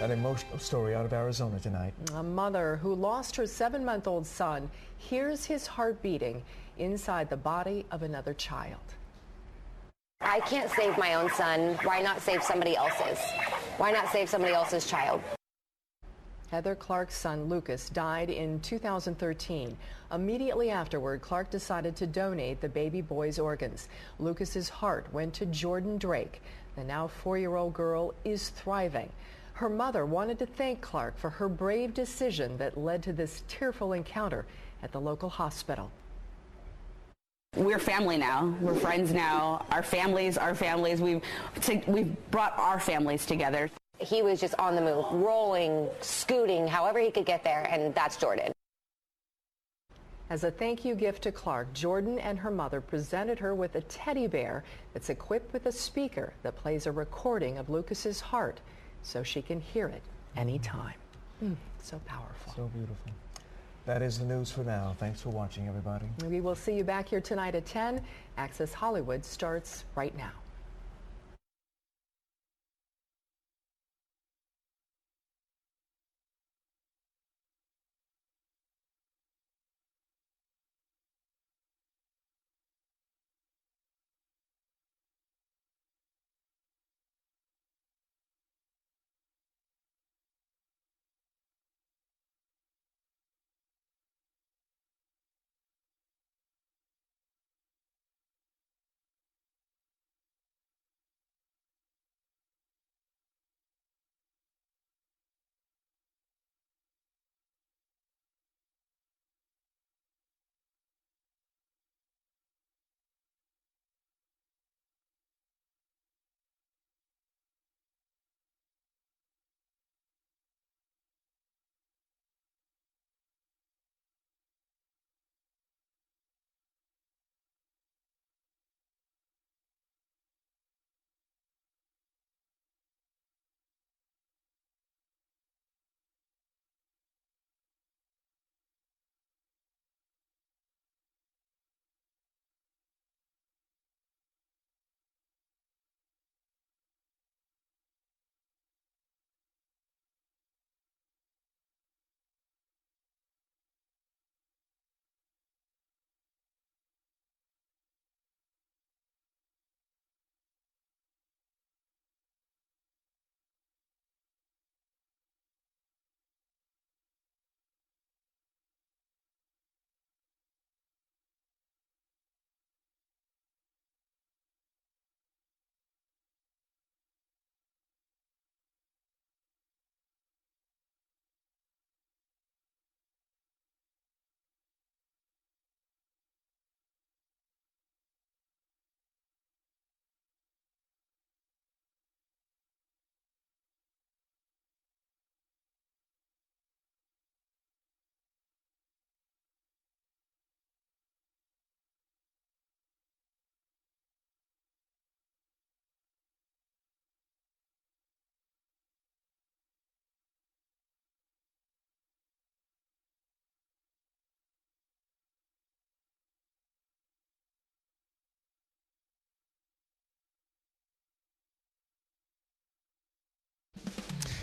An emotional story out of Arizona tonight. A mother who lost her 7-month-old son hears his heart beating inside the body of another child. I can't save my own son. Why not save somebody else's? Why not save somebody else's child? Heather Clark's son, Lucas, died in 2013. Immediately afterward, Clark decided to donate the baby boy's organs. Lucas's heart went to Jordan Drake. The now 4-year-old girl is thriving. Her mother wanted to thank Clark for her brave decision that led to this tearful encounter at the local hospital. We're family now. We're friends now. Our families are families. We've brought our families together. He was just on the move, rolling, scooting, however he could get there, and that's Jordan. As a thank you gift to Clark, Jordan and her mother presented her with a teddy bear that's equipped with a speaker that plays a recording of Lucas's heart so she can hear it anytime. So powerful. So beautiful. That is the news for now. Thanks for watching, everybody. We will see you back here tonight at 10. Access Hollywood starts right now.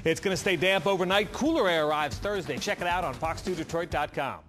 It's going to stay damp overnight. Cooler air arrives Thursday. Check it out on fox2detroit.com.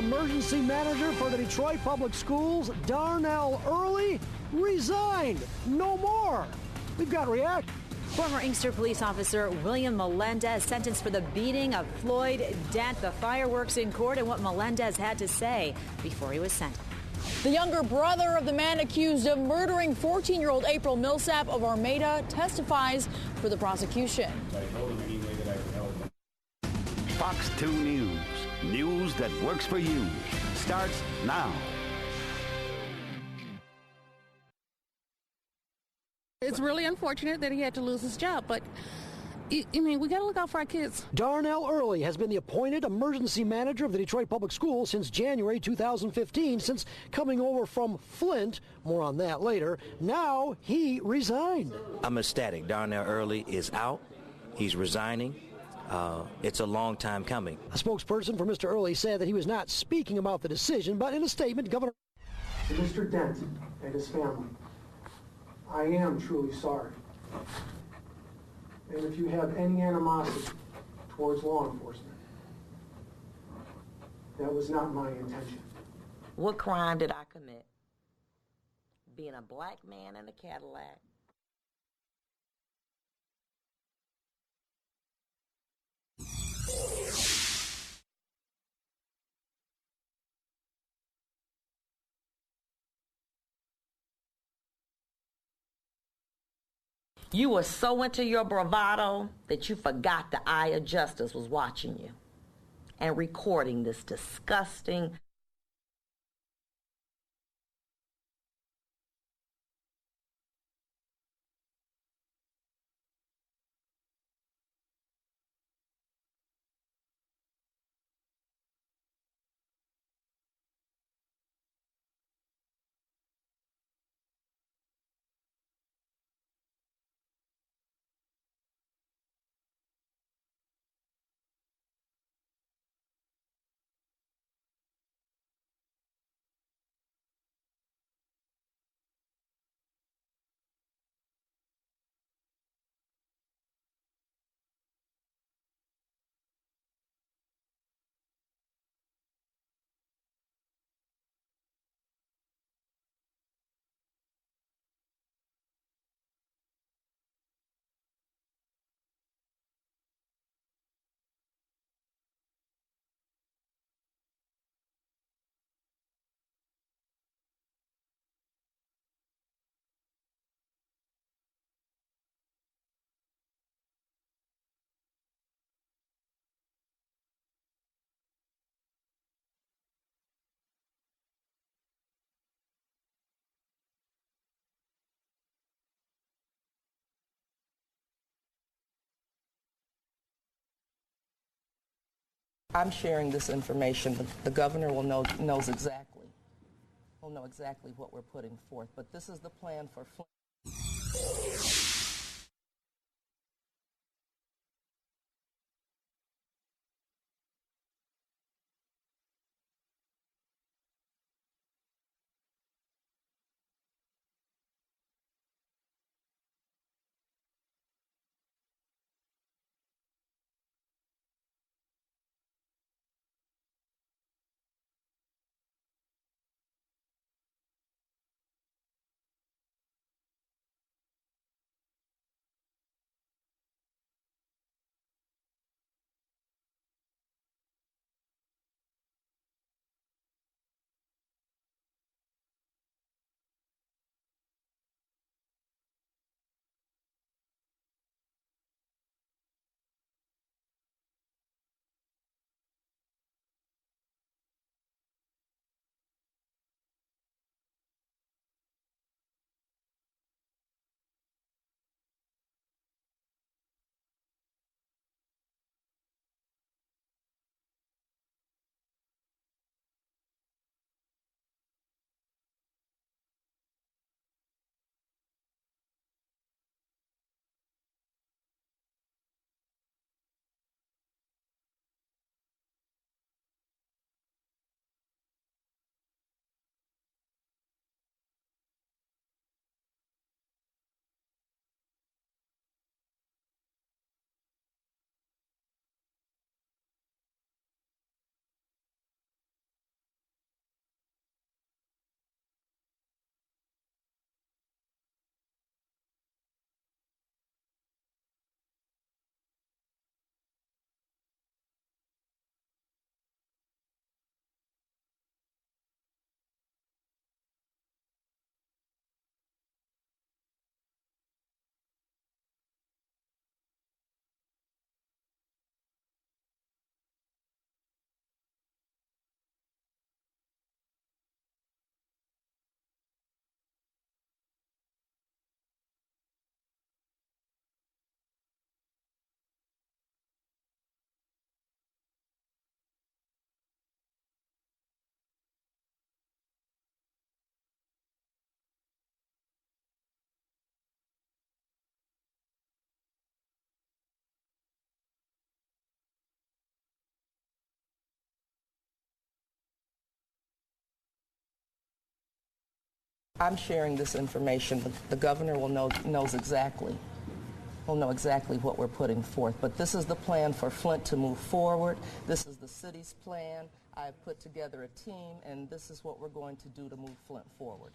emergency manager for the Detroit Public Schools, Darnell Earley, resigned. No more. We've got React. Former Inkster police officer William Melendez sentenced for the beating of Floyd Dent. The fireworks in court and what Melendez had to say before he was sentenced. The younger brother of the man accused of murdering 14-year-old April Millsap of Armada testifies for the prosecution. Fox 2 News. News that works for you. Starts now. It's really unfortunate that he had to lose his job, but I mean, we got to look out for our kids. Darnell Earley has been the appointed emergency manager of the Detroit Public Schools since January 2015, since coming over from Flint. More on that later. Now he resigned. I'm ecstatic. Darnell Earley is out. He's resigning. It's a long time coming. A spokesperson for Mr. Earley said that he was not speaking about the decision, but in a statement, Governor... To Mr. Dent and his family, I am truly sorry. And if you have any animosity towards law enforcement, that was not my intention. What crime did I commit? Being a black man in a Cadillac. You were so into your bravado that you forgot the eye of justice was watching you and recording this disgusting. I'm sharing this information. The governor will know exactly what we're putting forth. But this is the plan for Flint. I'm sharing this information. The governor will knows exactly. Will know exactly what we're putting forth. But this is the plan for Flint to move forward. This is the city's plan. I've put together a team, and this is what we're going to do to move Flint forward.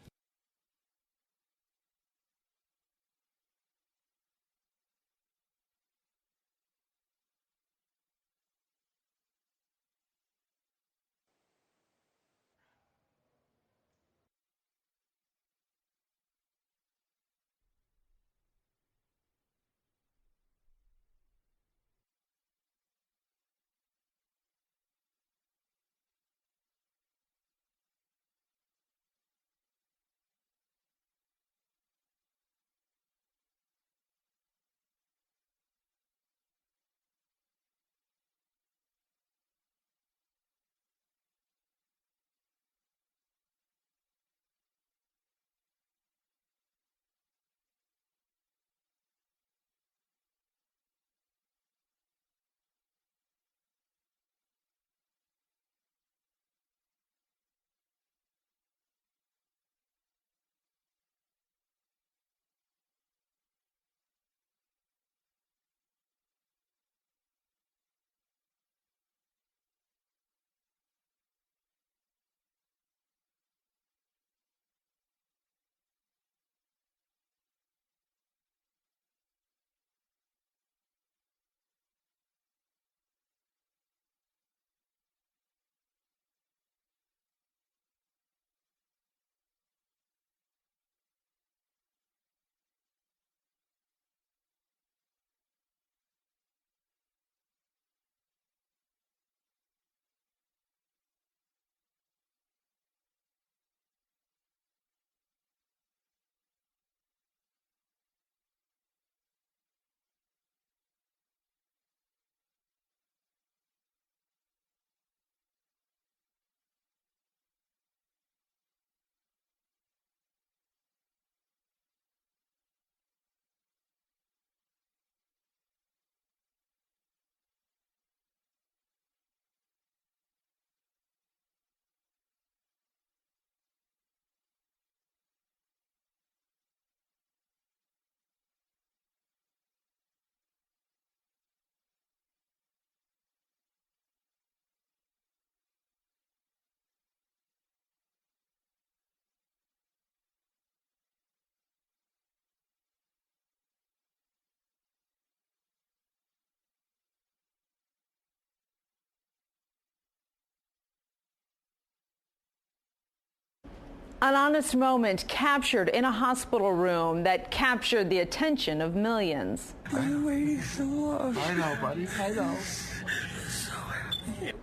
An honest moment captured in a hospital room that captured the attention of millions. I'm waiting so long. I know, buddy. I know.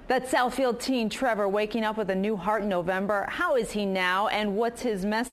That Southfield teen Trevor waking up with a new heart in November. How is he now, and what's his message?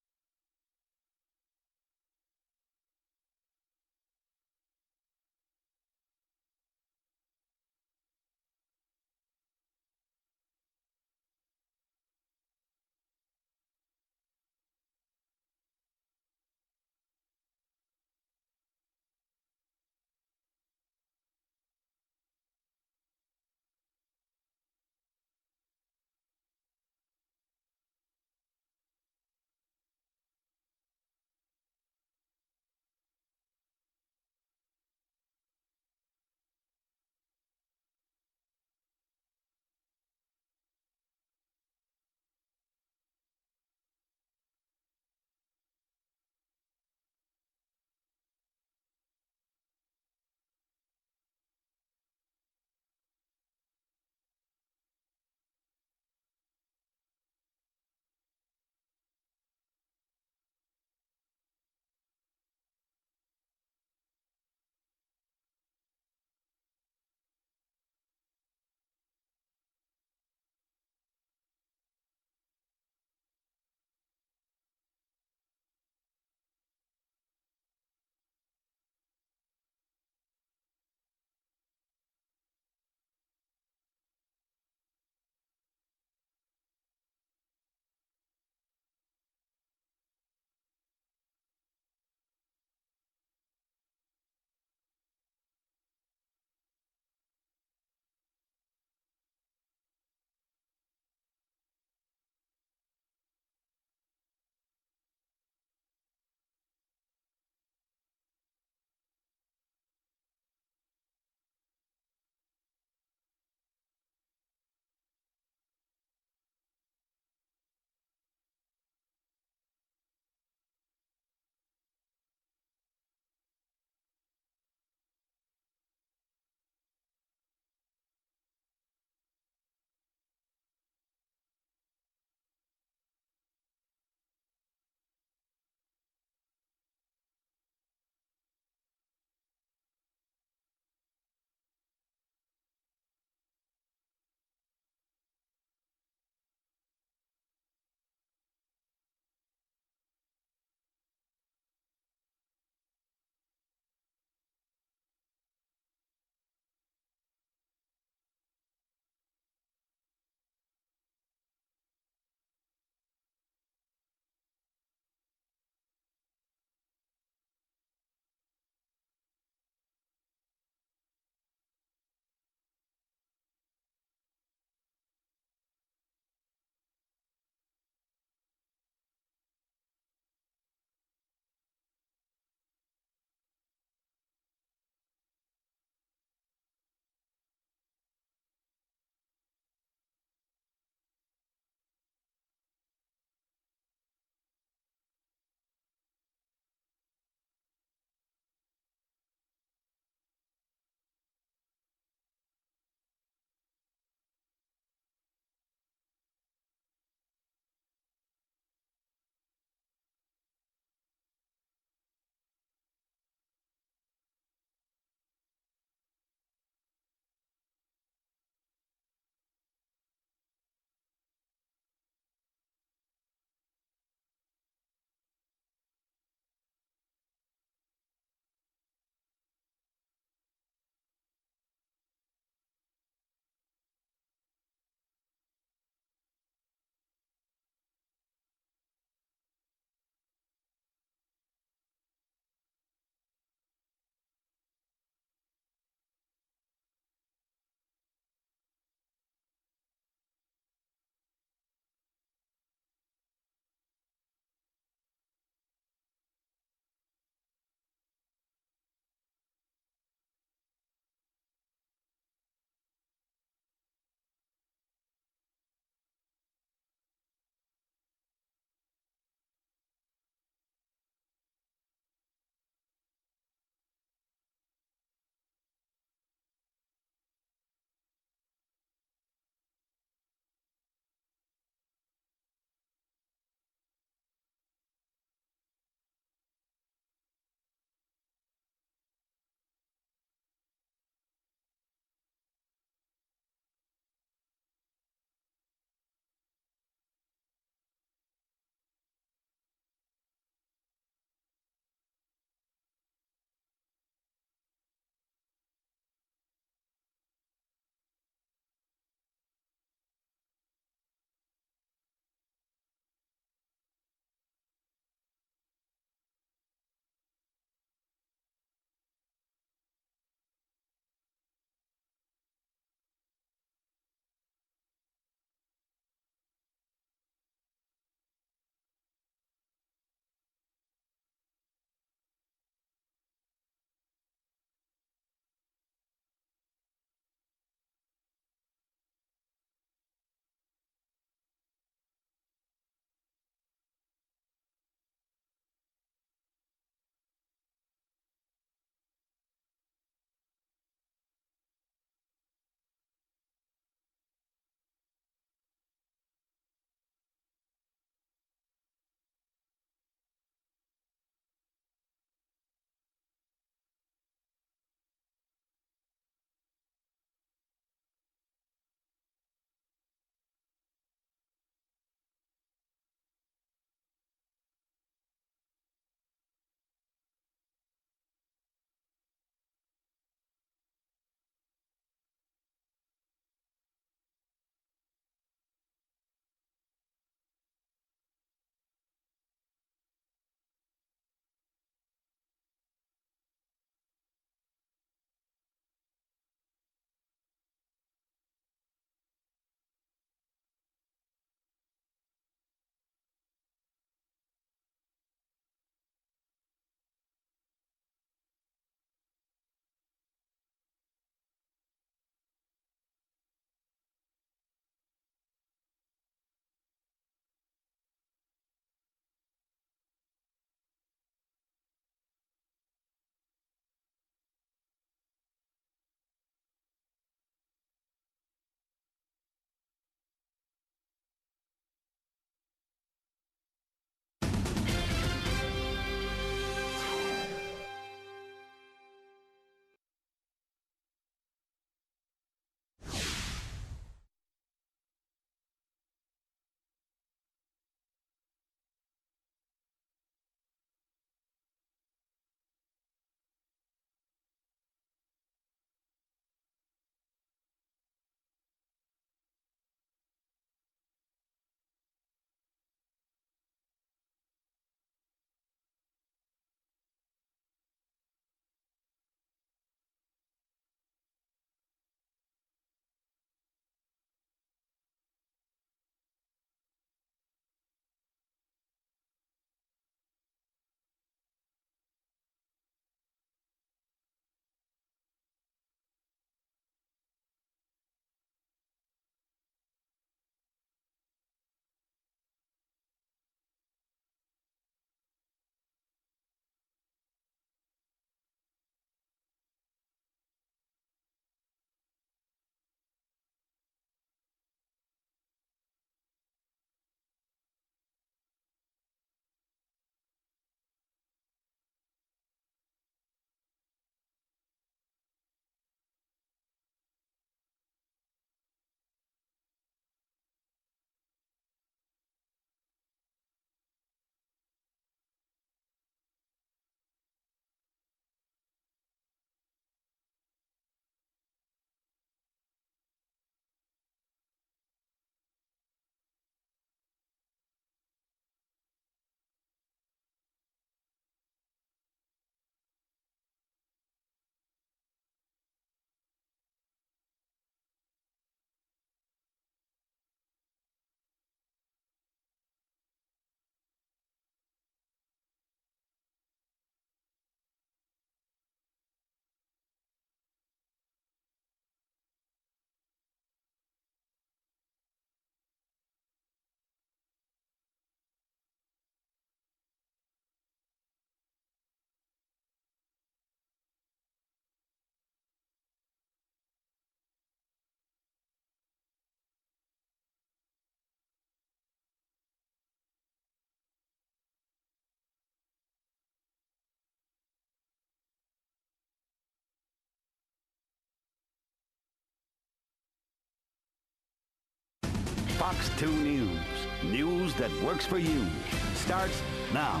Fox 2 News. News that works for you. Starts now.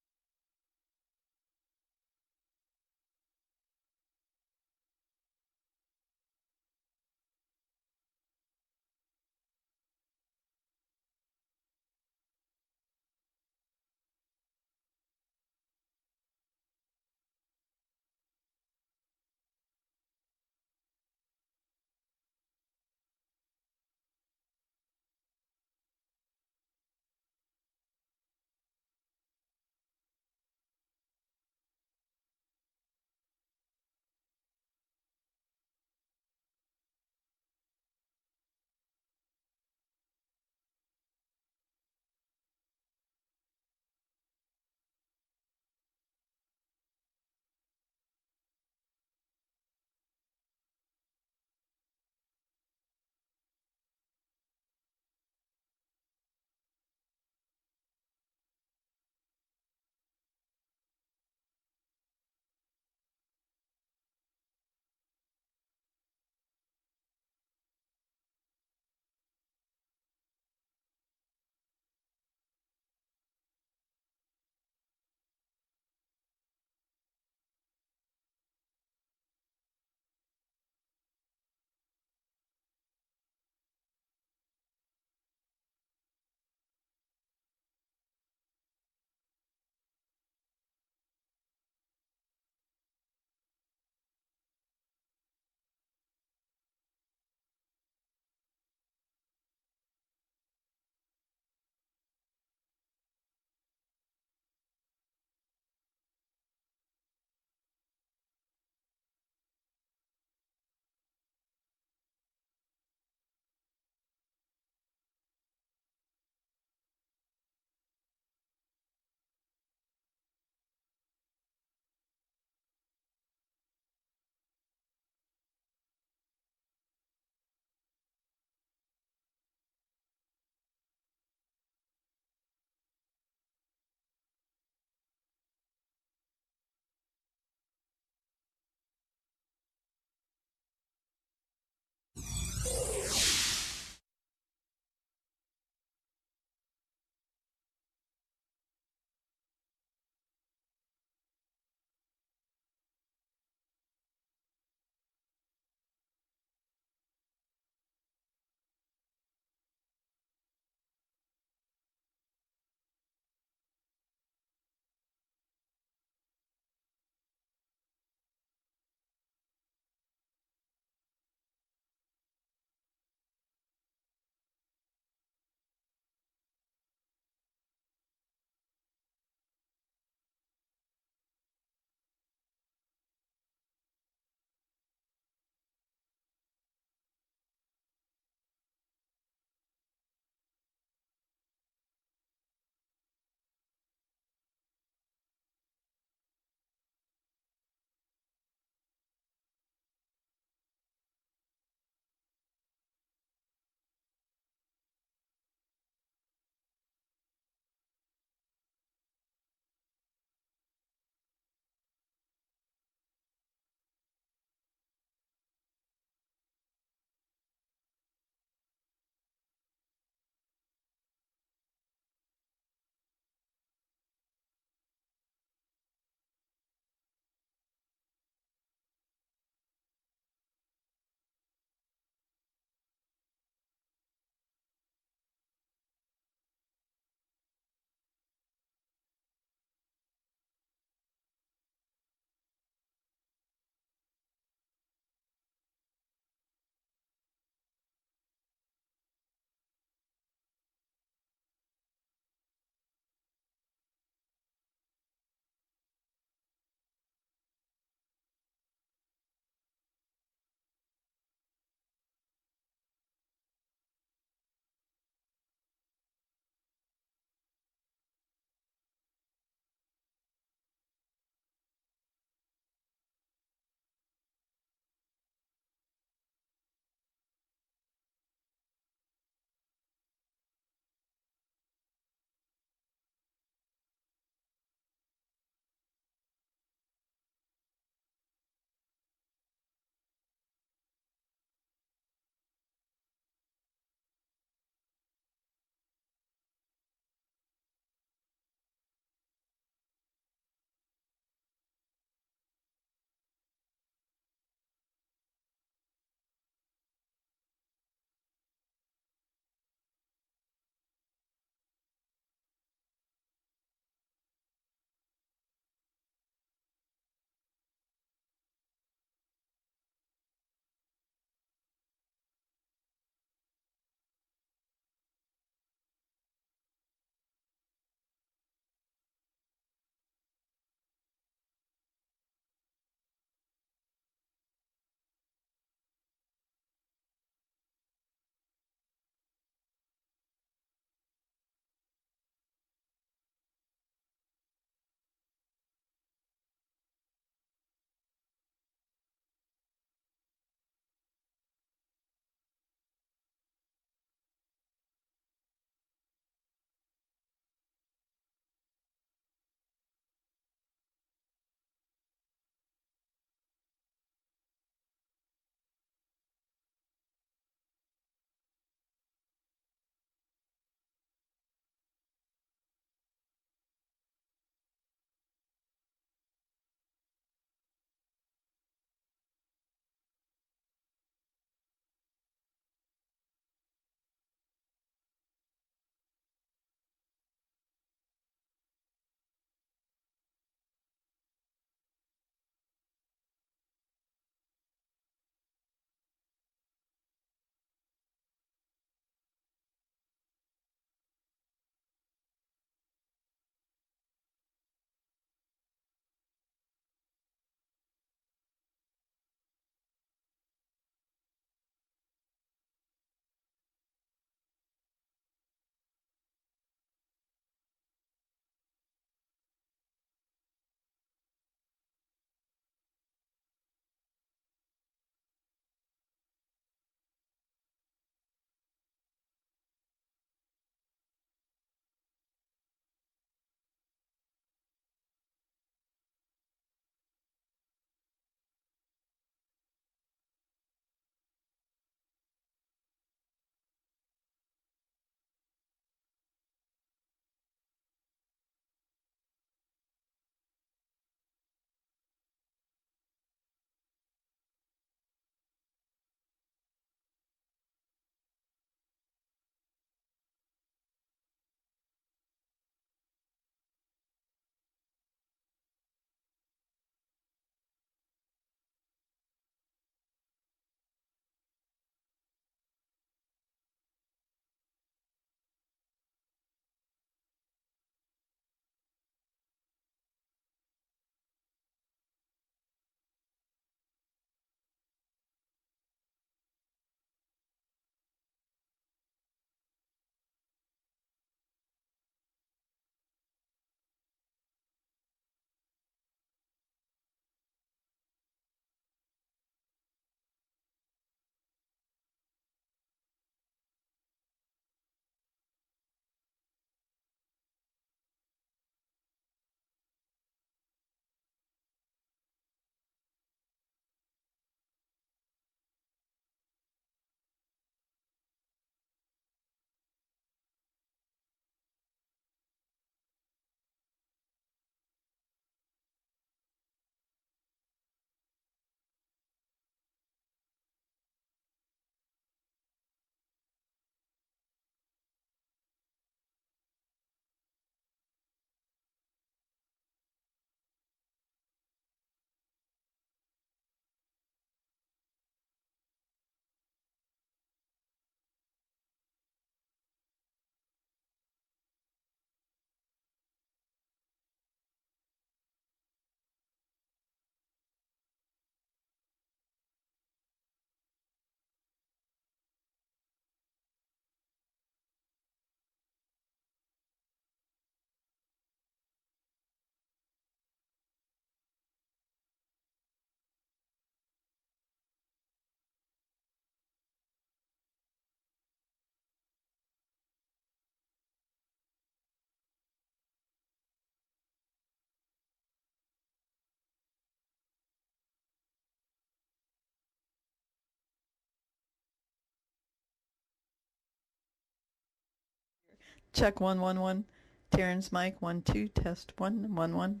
Check 111. Terrence, Mike, 1-2, test 1-1-1.